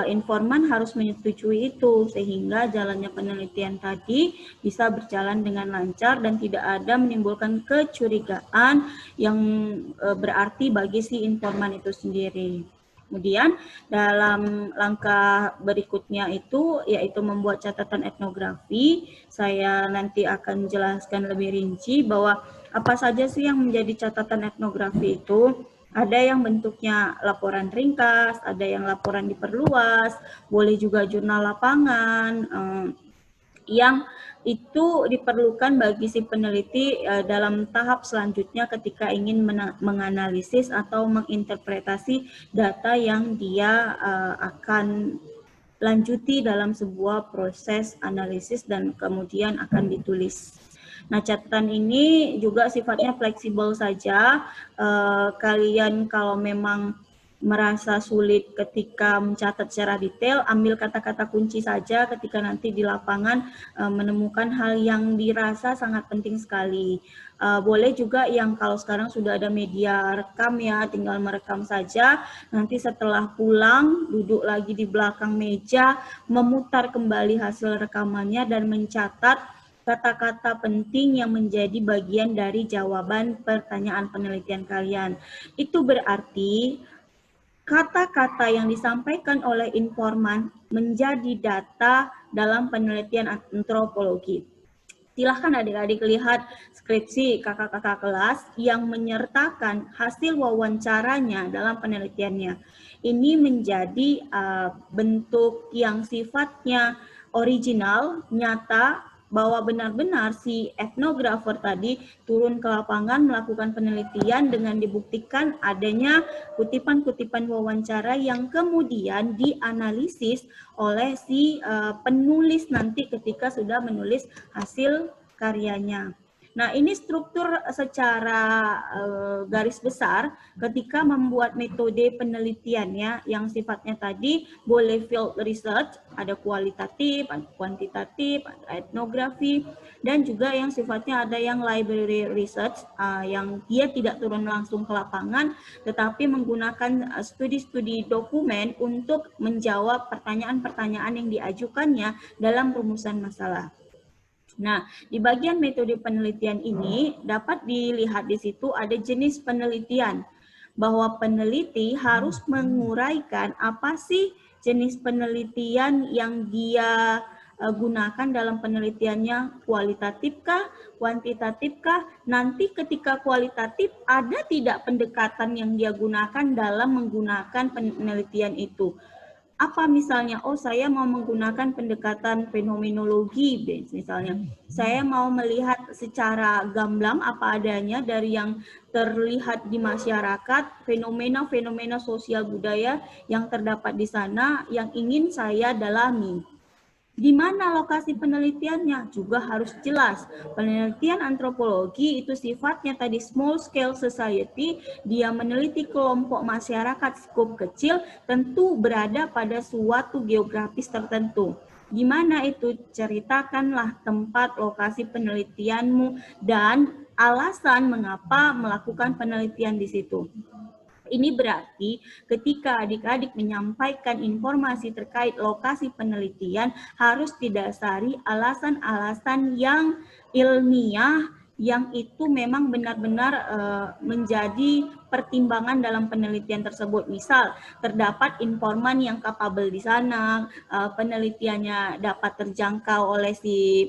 informan harus menyetujui itu sehingga jalannya penelitian tadi bisa berjalan dengan lancar dan tidak ada menimbulkan kecurigaan yang berarti bagi si informan itu sendiri. Kemudian dalam langkah berikutnya itu yaitu membuat catatan etnografi. Saya nanti akan jelaskan lebih rinci bahwa apa saja sih yang menjadi catatan etnografi itu. Ada yang bentuknya laporan ringkas, ada yang laporan diperluas, boleh juga jurnal lapangan, yang itu diperlukan bagi si peneliti dalam tahap selanjutnya ketika ingin menganalisis atau menginterpretasi data yang dia akan lanjuti dalam sebuah proses analisis dan kemudian akan ditulis. Nah, catatan ini juga sifatnya fleksibel saja. Kalian kalau memang merasa sulit ketika mencatat secara detail, ambil kata-kata kunci saja ketika nanti di lapangan menemukan hal yang dirasa sangat penting sekali. Boleh juga yang kalau sekarang sudah ada media rekam ya, tinggal merekam saja, nanti setelah pulang duduk lagi di belakang meja, memutar kembali hasil rekamannya dan mencatat kata-kata penting yang menjadi bagian dari jawaban pertanyaan penelitian kalian. Itu berarti kata-kata yang disampaikan oleh informan menjadi data dalam penelitian antropologi. Silahkan adik-adik lihat skripsi kakak-kakak kelas yang menyertakan hasil wawancaranya dalam penelitiannya. Ini menjadi bentuk yang sifatnya original, nyata, bahwa benar-benar si etnografer tadi turun ke lapangan melakukan penelitian dengan dibuktikan adanya kutipan-kutipan wawancara yang kemudian dianalisis oleh si penulis nanti ketika sudah menulis hasil karyanya. Nah, ini struktur secara garis besar ketika membuat metode penelitiannya yang sifatnya tadi boleh field research, ada kualitatif, ada kuantitatif, ada etnografi, dan juga yang sifatnya ada yang library research, yang dia tidak turun langsung ke lapangan, tetapi menggunakan studi-studi dokumen untuk menjawab pertanyaan-pertanyaan yang diajukannya dalam rumusan masalah. Nah, di bagian metode penelitian ini dapat dilihat di situ ada jenis penelitian, bahwa peneliti harus menguraikan apa sih jenis penelitian yang dia gunakan dalam penelitiannya, kualitatifkah, kuantitatifkah, nanti ketika kualitatif ada tidak pendekatan yang dia gunakan dalam menggunakan penelitian itu. Apa misalnya, oh saya mau menggunakan pendekatan fenomenologi misalnya, saya mau melihat secara gamblang apa adanya dari yang terlihat di masyarakat, fenomena-fenomena sosial budaya yang terdapat di sana yang ingin saya dalami. Di mana lokasi penelitiannya juga harus jelas. Penelitian antropologi itu sifatnya tadi small scale society, dia meneliti kelompok masyarakat skop kecil, tentu berada pada suatu geografis tertentu. Di mana itu? Ceritakanlah tempat lokasi penelitianmu dan alasan mengapa melakukan penelitian di situ. Ini berarti ketika adik-adik menyampaikan informasi terkait lokasi penelitian harus didasari alasan-alasan yang ilmiah yang itu memang benar-benar menjadi pertimbangan dalam penelitian tersebut. Misal, terdapat informan yang kapabel di sana, penelitiannya dapat terjangkau oleh si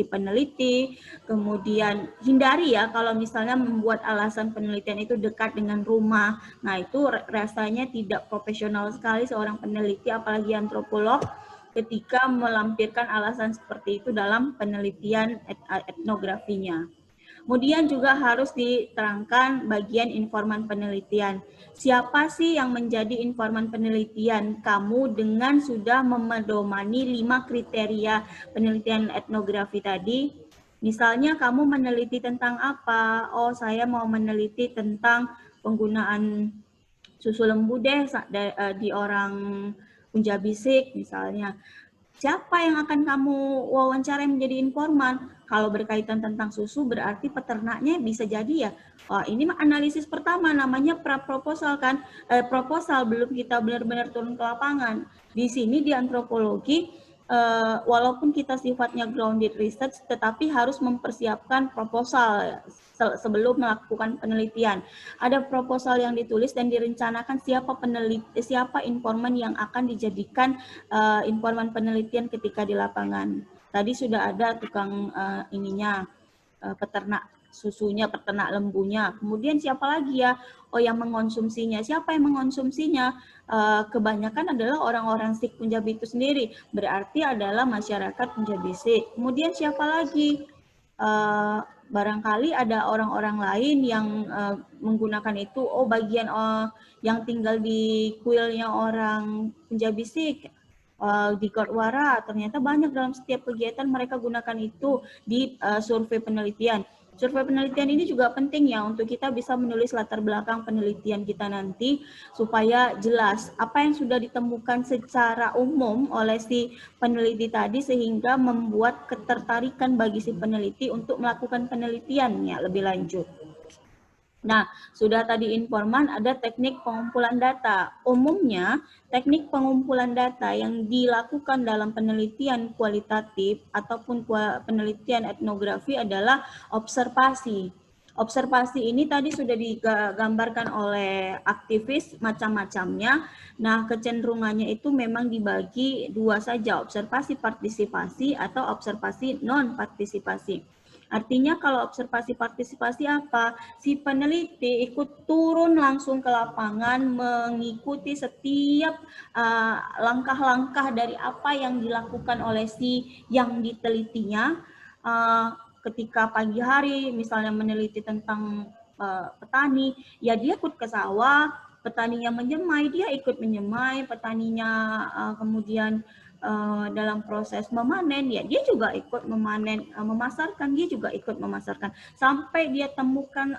peneliti, kemudian hindari ya kalau misalnya membuat alasan penelitian itu dekat dengan rumah. Nah, itu rasanya tidak profesional sekali seorang peneliti, apalagi antropolog, ketika melampirkan alasan seperti itu dalam penelitian etnografinya. Kemudian juga harus diterangkan bagian informan penelitian. Siapa sih yang menjadi informan penelitian kamu dengan sudah memedomani 5 kriteria penelitian etnografi tadi? Misalnya kamu meneliti tentang apa? Oh, saya mau meneliti tentang penggunaan susu lembu deh di orang Punjabi Sikh misalnya. Siapa yang akan kamu wawancara yang menjadi informan? Kalau berkaitan tentang susu berarti peternaknya bisa jadi ya. Ini analisis pertama namanya pra-proposal kan. Proposal belum kita benar-benar turun ke lapangan. Di sini di antropologi walaupun kita sifatnya grounded research tetapi harus mempersiapkan proposal sebelum melakukan penelitian. Ada proposal yang ditulis dan direncanakan siapa informan yang akan dijadikan informan penelitian ketika di lapangan. Tadi sudah ada tukang peternak susunya, peternak lembunya. Kemudian siapa lagi ya? Oh, yang mengonsumsinya. Siapa yang mengonsumsinya? Kebanyakan adalah orang-orang Sikh Punjabi itu sendiri. Berarti adalah masyarakat Punjabi Sikh. Kemudian siapa lagi? Barangkali ada orang-orang lain yang menggunakan itu. Oh, bagian yang tinggal di kuilnya orang Punjabi Sikh. Di Gurdwara, ternyata banyak dalam setiap kegiatan mereka gunakan itu di survei penelitian. Survei penelitian ini juga penting ya untuk kita bisa menulis latar belakang penelitian kita nanti supaya jelas apa yang sudah ditemukan secara umum oleh si peneliti tadi sehingga membuat ketertarikan bagi si peneliti untuk melakukan penelitiannya lebih lanjut. Nah, sudah tadi informan ada teknik pengumpulan data. Umumnya, teknik pengumpulan data yang dilakukan dalam penelitian kualitatif ataupun penelitian etnografi adalah observasi. Observasi ini tadi sudah digambarkan oleh aktivis macam-macamnya. Nah, kecenderungannya itu memang dibagi dua saja, observasi partisipasi atau observasi non-partisipasi. Artinya kalau observasi partisipasi apa? Si peneliti ikut turun langsung ke lapangan mengikuti setiap langkah-langkah dari apa yang dilakukan oleh si yang ditelitinya. Ketika pagi hari misalnya meneliti tentang petani, ya dia ikut ke sawah, petaninya menyemai, dia ikut menyemai, petaninya kemudian dalam proses memanen, ya dia juga ikut memanen, memasarkan, dia juga ikut memasarkan sampai dia temukan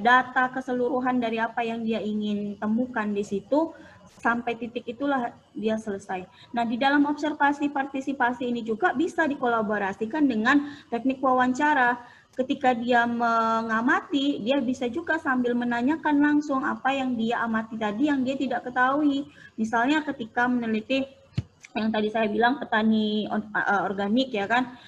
data keseluruhan dari apa yang dia ingin temukan di situ, sampai titik itulah dia selesai. Nah, di dalam observasi partisipasi ini juga bisa dikolaborasikan dengan teknik wawancara. Ketika dia mengamati, dia bisa juga sambil menanyakan langsung apa yang dia amati tadi yang dia tidak ketahui. Misalnya ketika meneliti yang tadi saya bilang petani organik ya kan,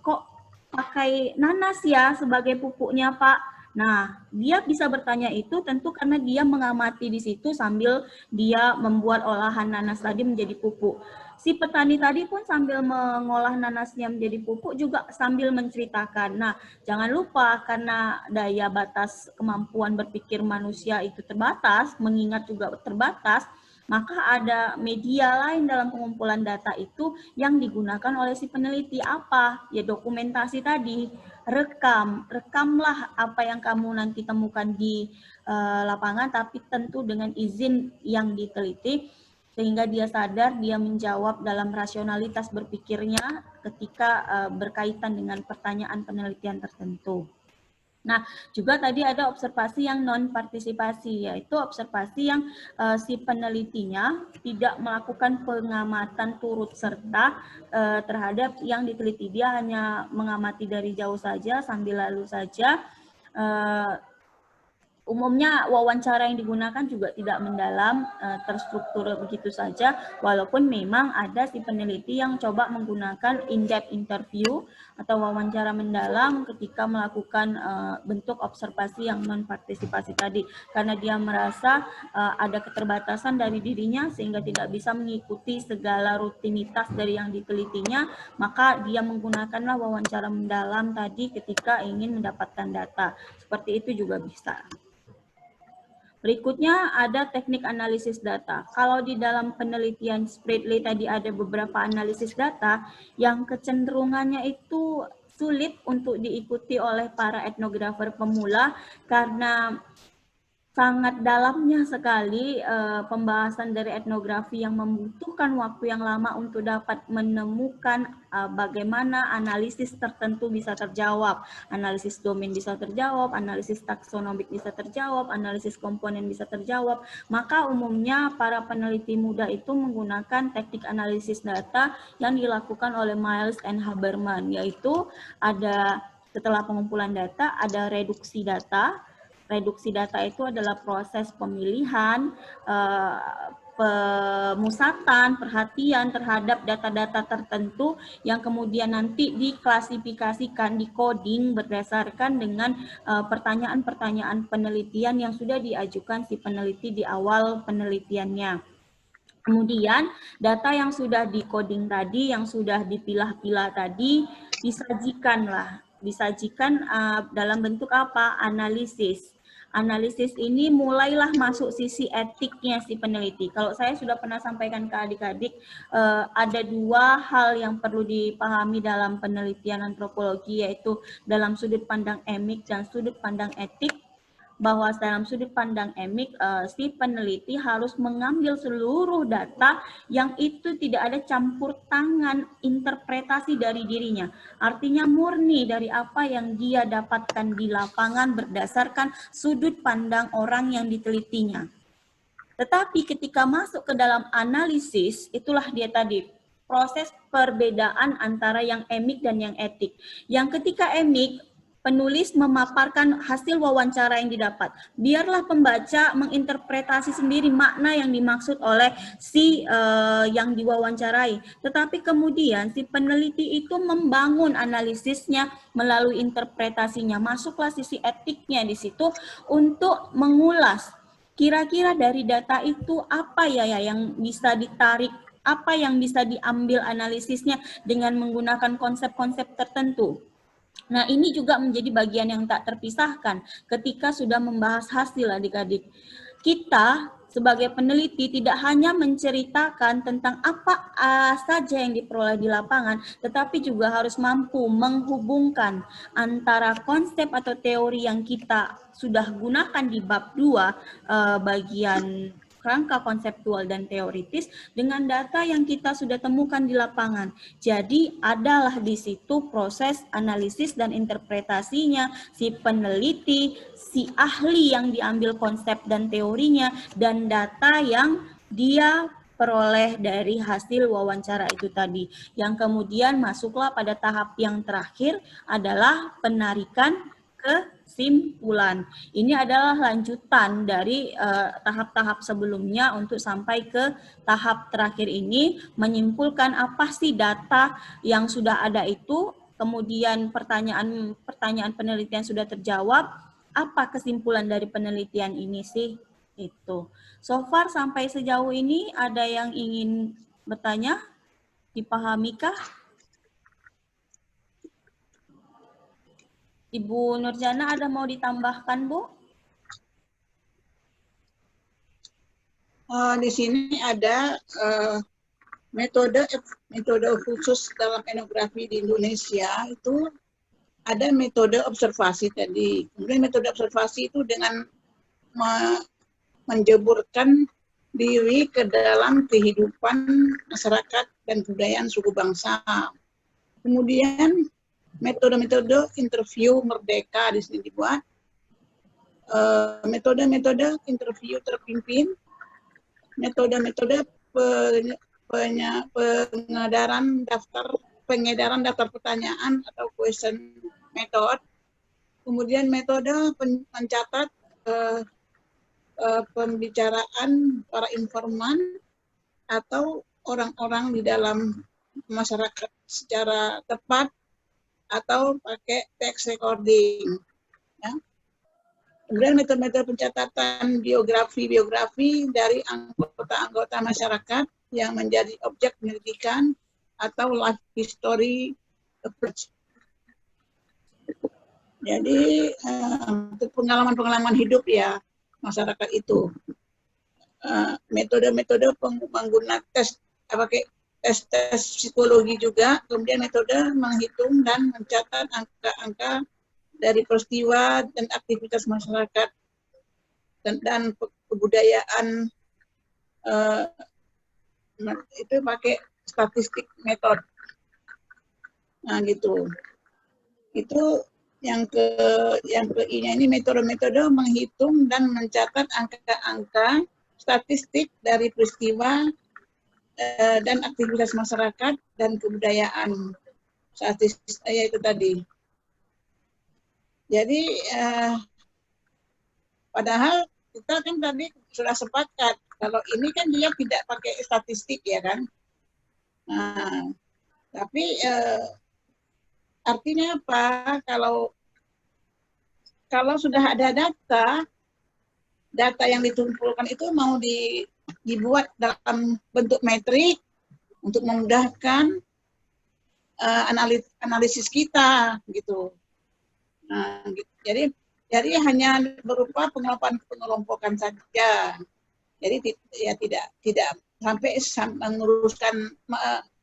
kok pakai nanas ya sebagai pupuknya Pak? Nah, dia bisa bertanya itu tentu karena dia mengamati di situ sambil dia membuat olahan nanas tadi menjadi pupuk. Si petani tadi pun sambil mengolah nanasnya menjadi pupuk juga sambil menceritakan. Nah, jangan lupa karena daya batas kemampuan berpikir manusia itu terbatas, mengingat juga terbatas, maka ada media lain dalam pengumpulan data itu yang digunakan oleh si peneliti apa? Ya dokumentasi tadi, rekamlah apa yang kamu nanti temukan di lapangan, tapi tentu dengan izin yang diteliti, sehingga dia sadar, dia menjawab dalam rasionalitas berpikirnya ketika berkaitan dengan pertanyaan penelitian tertentu. Nah, juga tadi ada observasi yang non-partisipasi, yaitu observasi yang si penelitinya tidak melakukan pengamatan turut serta terhadap yang diteliti. Dia hanya mengamati dari jauh saja, sambil lalu saja. Umumnya wawancara yang digunakan juga tidak mendalam, terstruktur begitu saja, walaupun memang ada si peneliti yang coba menggunakan in-depth interview atau wawancara mendalam ketika melakukan bentuk observasi yang non-partisipasi tadi, karena dia merasa ada keterbatasan dari dirinya sehingga tidak bisa mengikuti segala rutinitas dari yang ditelitinya, maka dia menggunakanlah wawancara mendalam tadi ketika ingin mendapatkan data. Seperti itu juga bisa. Berikutnya ada teknik analisis data. Kalau di dalam penelitian Spradley tadi ada beberapa analisis data yang kecenderungannya itu sulit untuk diikuti oleh para etnografer pemula karena sangat dalamnya sekali pembahasan dari etnografi yang membutuhkan waktu yang lama untuk dapat menemukan bagaimana analisis tertentu bisa terjawab, analisis domain bisa terjawab, analisis taksonomik bisa terjawab, analisis komponen bisa terjawab. Maka umumnya para peneliti muda itu menggunakan teknik analisis data yang dilakukan oleh Miles and Haberman, yaitu ada setelah pengumpulan data ada reduksi data. Reduksi data itu adalah proses pemilihan, pemusatan, perhatian terhadap data-data tertentu yang kemudian nanti diklasifikasikan, di-coding berdasarkan dengan pertanyaan-pertanyaan penelitian yang sudah diajukan si peneliti di awal penelitiannya. Kemudian data yang sudah di-coding tadi, yang sudah dipilah-pilah tadi, disajikan dalam bentuk apa? Analisis. Analisis ini mulailah masuk sisi etiknya si peneliti. Kalau saya sudah pernah sampaikan ke adik-adik, ada dua hal yang perlu dipahami dalam penelitian antropologi, yaitu dalam sudut pandang emik dan sudut pandang etik. Bahwa dalam sudut pandang emik, si peneliti harus mengambil seluruh data yang itu tidak ada campur tangan interpretasi dari dirinya. Artinya murni dari apa yang dia dapatkan di lapangan berdasarkan sudut pandang orang yang ditelitinya. Tetapi ketika masuk ke dalam analisis, itulah dia tadi, proses perbedaan antara yang emik dan yang etik. Yang ketika emik, penulis memaparkan hasil wawancara yang didapat. Biarlah pembaca menginterpretasi sendiri makna yang dimaksud oleh si yang diwawancarai. Tetapi kemudian si peneliti itu membangun analisisnya melalui interpretasinya. Masuklah sisi etiknya di situ untuk mengulas kira-kira dari data itu apa ya yang bisa ditarik, apa yang bisa diambil analisisnya dengan menggunakan konsep-konsep tertentu. Nah, ini juga menjadi bagian yang tak terpisahkan ketika sudah membahas hasil adik-adik. Kita sebagai peneliti tidak hanya menceritakan tentang apa saja yang diperoleh di lapangan, tetapi juga harus mampu menghubungkan antara konsep atau teori yang kita sudah gunakan di bab 2 bagian kerangka konseptual dan teoritis dengan data yang kita sudah temukan di lapangan. Jadi adalah di situ proses analisis dan interpretasinya, si peneliti, si ahli yang diambil konsep dan teorinya, dan data yang dia peroleh dari hasil wawancara itu tadi. Yang kemudian masuklah pada tahap yang terakhir adalah penarikan kesimpulan. Ini adalah lanjutan dari tahap-tahap sebelumnya untuk sampai ke tahap terakhir ini, menyimpulkan apa sih data yang sudah ada itu, kemudian pertanyaan penelitian sudah terjawab, apa kesimpulan dari penelitian ini sih? Itu. So far sampai sejauh ini ada yang ingin bertanya? Dipahamikah? Ibu Nurjana ada mau ditambahkan, Bu? Di sini ada metode khusus dalam etnografi di Indonesia, itu ada metode observasi tadi. Kemudian metode observasi itu dengan menjeburkan diri ke dalam kehidupan masyarakat dan kebudayaan suku bangsa. Kemudian metode-metode interview merdeka di sini dibuat, metode-metode interview terpimpin, metode-metode pengedaran daftar pertanyaan atau question method, kemudian metode mencatat pembicaraan para informan atau orang-orang di dalam masyarakat secara tepat, atau pakai text recording. Ya. Kemudian metode-metode pencatatan biografi dari anggota-anggota masyarakat yang menjadi objek penyelidikan atau life history approach. Jadi untuk pengalaman-pengalaman hidup ya masyarakat itu. Metode-metode menggunakan pakai tes psikologi juga, kemudian metode menghitung dan mencatat angka-angka dari peristiwa dan aktivitas masyarakat dan kebudayaan itu pakai statistik metode. Nah gitu. Itu yang ke I-nya ini metode-metode menghitung dan mencatat angka-angka statistik dari peristiwa dan aktivitas masyarakat dan kebudayaan. Statistik itu tadi. Jadi padahal kita kan tadi sudah sepakat kalau ini kan dia tidak pakai statistik ya kan. Nah, tapi artinya apa? Kalau sudah ada data yang dikumpulkan itu mau dibuat dalam bentuk metrik untuk memudahkan analisis kita gitu. Nah, jadi hanya berupa pengelompokan saja. Jadi ya tidak sampai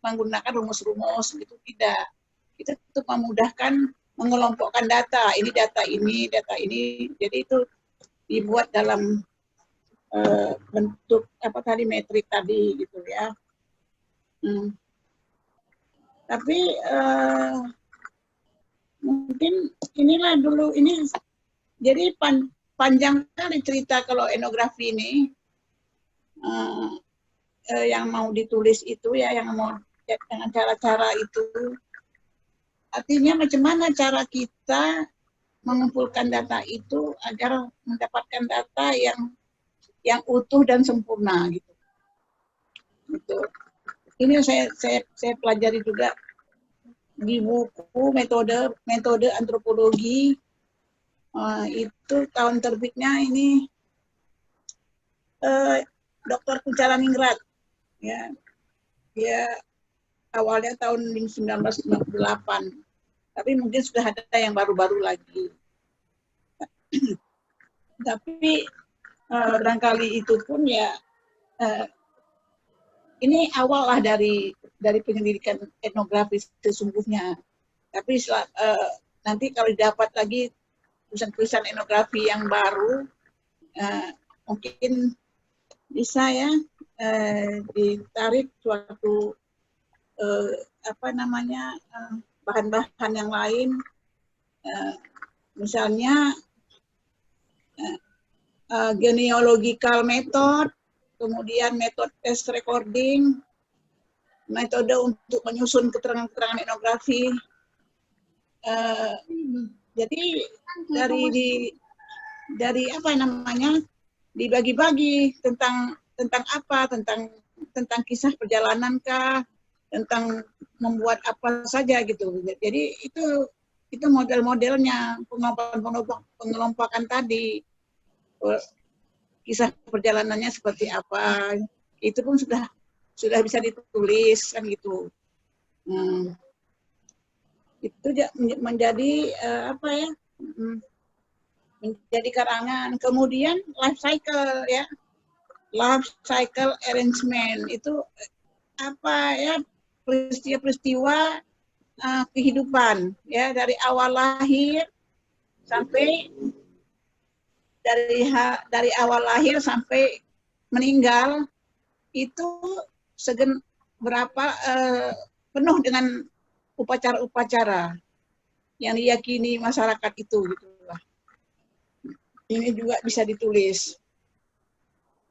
menggunakan rumus-rumus gitu, tidak. Itu untuk memudahkan mengelompokkan data. Ini data ini, data ini. Jadi itu dibuat dalam bentuk apa tadi metrik tadi gitu ya. Tapi mungkin inilah dulu ini jadi panjang kali cerita kalau etnografi ini yang mau ditulis itu ya, yang mau dengan cara-cara itu. Artinya macam mana cara kita mengumpulkan data itu agar mendapatkan data yang utuh dan sempurna gitu. Gitu. Ini saya pelajari juga di buku metode antropologi. Itu tahun terbitnya ini Dr. Kucalaningrat, ya, dia awalnya tahun 1958, tapi mungkin sudah ada yang baru-baru lagi. Tapi barangkali itu pun ya ini awal lah dari penyelidikan etnografi sesungguhnya. Tapi nanti kalau didapat lagi tulisan-tulisan etnografi yang baru, mungkin bisa ya ditarik suatu bahan-bahan yang lain, misalnya genealogical method, kemudian metode test recording, metode untuk menyusun keterangan-keterangan etnografi. Jadi dari apa namanya dibagi-bagi tentang apa, tentang kisah perjalanan kah, tentang membuat apa saja gitu. Jadi itu model-modelnya pengelompokan tadi, kisah perjalanannya seperti apa, itu pun sudah bisa ditulis kan gitu. Itu menjadi menjadi karangan. Kemudian life cycle ya, life cycle arrangement itu apa ya, peristiwa-peristiwa kehidupan ya, dari awal lahir sampai dari awal lahir sampai meninggal itu berapa penuh dengan upacara-upacara yang diyakini masyarakat itu gitu lah. Ini juga bisa ditulis.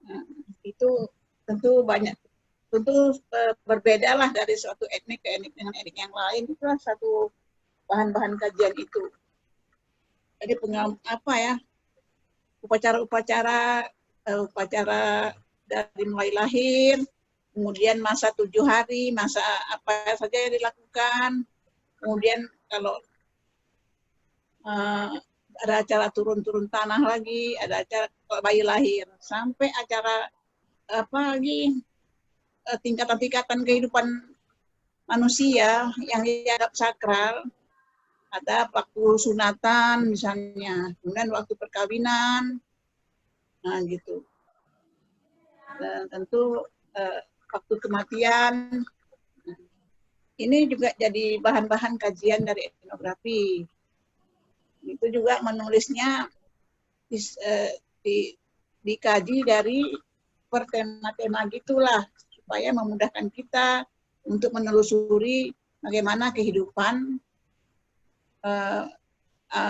Nah, itu tentu berbeda lah dari suatu etnik ke etnik dengan etnik yang lain. Itulah satu bahan-bahan kajian itu. Jadi upacara dari mulai lahir, kemudian masa 7 hari, masa apa saja yang dilakukan, kemudian kalau ada acara turun tanah lagi, ada acara bayi lahir, sampai acara apa lagi, tingkatan-tingkatan kehidupan manusia yang dianggap sakral. Ada waktu sunatan misalnya, kemudian waktu perkawinan, nah gitu. Dan tentu waktu kematian, ini juga jadi bahan-bahan kajian dari etnografi. Itu juga menulisnya dikaji dari per tema-tema gitulah, supaya memudahkan kita untuk menelusuri bagaimana kehidupan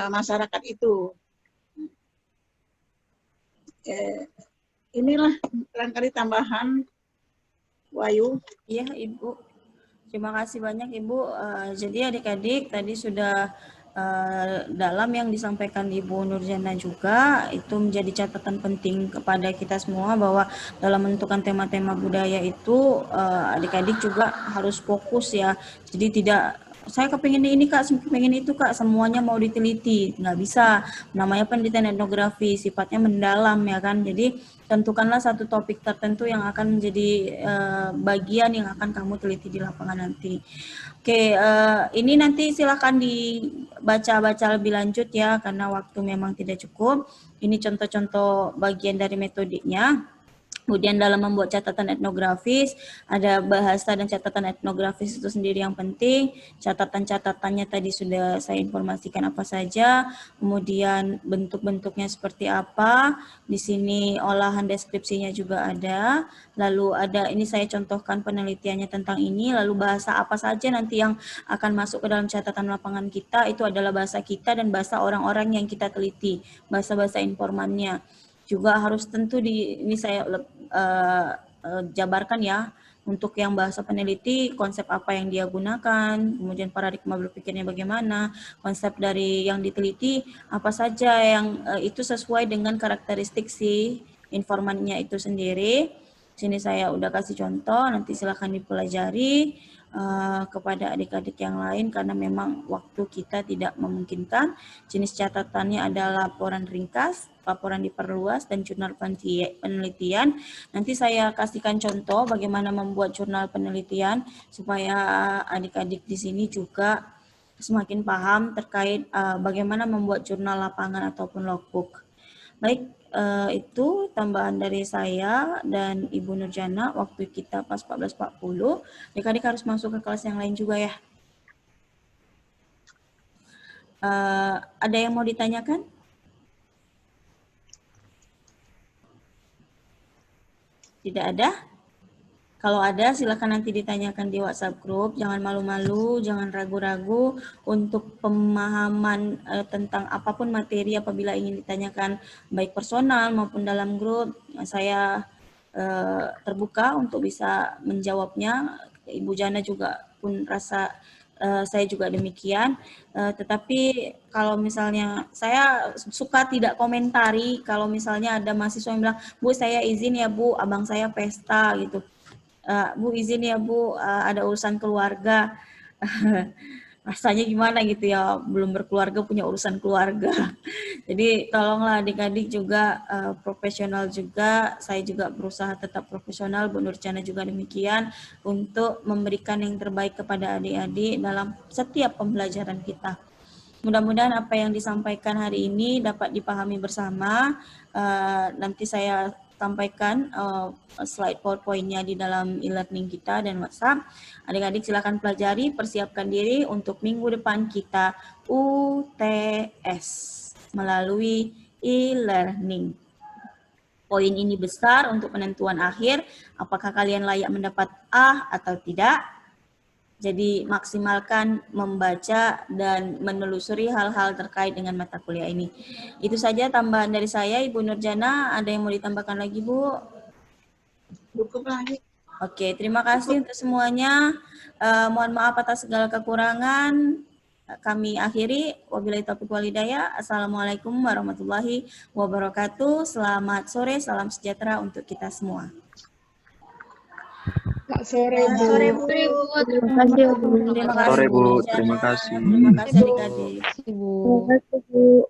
masyarakat itu. Inilah barangkali tambahan, Wayu. Iya, Ibu. Terima kasih banyak, Ibu. Jadi adik-adik tadi sudah dalam yang disampaikan Ibu Nurjana juga, itu menjadi catatan penting kepada kita semua bahwa dalam menentukan tema-tema budaya itu adik-adik juga harus fokus ya. Jadi tidak saya kepingin ini Kak, kepingin itu Kak, semuanya mau diteliti, nggak bisa. Namanya penelitian etnografi, sifatnya mendalam ya kan. Jadi tentukanlah satu topik tertentu yang akan menjadi bagian yang akan kamu teliti di lapangan nanti. Oke, ini nanti silakan dibaca-baca lebih lanjut ya, karena waktu memang tidak cukup. Ini contoh-contoh bagian dari metodiknya. Kemudian dalam membuat catatan etnografis, ada bahasa dan catatan etnografis itu sendiri yang penting. Catatan-catatannya tadi sudah saya informasikan apa saja. Kemudian bentuk-bentuknya seperti apa. Di sini olahan deskripsinya juga ada. Lalu ada, ini saya contohkan penelitiannya tentang ini. Lalu bahasa apa saja nanti yang akan masuk ke dalam catatan lapangan kita, itu adalah bahasa kita dan bahasa orang-orang yang kita teliti. Bahasa-bahasa informannya. Juga harus tentu ini saya jabarkan ya, untuk yang bahasa peneliti, konsep apa yang dia gunakan, kemudian paradigma berpikirnya bagaimana, konsep dari yang diteliti, apa saja yang itu sesuai dengan karakteristik si informannya itu sendiri. Sini saya udah kasih contoh, nanti silakan dipelajari kepada adik-adik yang lain karena memang waktu kita tidak memungkinkan. Jenis catatannya adalah laporan ringkas, laporan diperluas, dan jurnal penelitian. Nanti saya kasihkan contoh bagaimana membuat jurnal penelitian supaya adik-adik di sini juga semakin paham terkait bagaimana membuat jurnal lapangan ataupun logbook. Baik, itu tambahan dari saya dan Ibu Nurjana. Waktu kita pas 14.40. Adik-adik harus masuk ke kelas yang lain juga ya. Ada yang mau ditanyakan? Tidak ada? Kalau ada, silakan nanti ditanyakan di WhatsApp group. Jangan malu-malu, jangan ragu-ragu untuk pemahaman tentang apapun materi apabila ingin ditanyakan baik personal maupun dalam grup. Saya terbuka untuk bisa menjawabnya. Ibu Jana juga pun rasa saya juga demikian. Tetapi kalau misalnya saya suka tidak komentari kalau misalnya ada mahasiswa yang bilang, Bu saya izin ya Bu, abang saya pesta gitu. Bu izin ya Bu, ada urusan keluarga. Rasanya gimana gitu ya, belum berkeluarga punya urusan keluarga. Jadi tolonglah adik-adik juga profesional juga, saya juga berusaha tetap profesional, Bu Nurjana juga demikian, untuk memberikan yang terbaik kepada adik-adik dalam setiap pembelajaran kita. Mudah-mudahan apa yang disampaikan hari ini dapat dipahami bersama. Nanti saya sampaikan slide PowerPoint-nya di dalam e-learning kita dan WhatsApp. Adik-adik silakan pelajari, persiapkan diri untuk minggu depan kita UTS melalui e-learning. Poin ini besar untuk penentuan akhir, apakah kalian layak mendapat A atau tidak. Jadi maksimalkan membaca dan menelusuri hal-hal terkait dengan mata kuliah ini. Itu saja tambahan dari saya, Ibu Nurjana. Ada yang mau ditambahkan lagi, Bu? Cukup lagi. Oke, terima kasih untuk semuanya. Mohon maaf atas segala kekurangan. Kami akhiri. Wabillahi taufiq wal hidayah. Assalamualaikum warahmatullahi wabarakatuh. Selamat sore, salam sejahtera untuk kita semua. Sore Bu. Sore Bu. Terima kasih Bu. Terima kasih Sore, Bu. Nurjana. Terima kasih. Terima kasih adik-adik. Terima kasih Bu.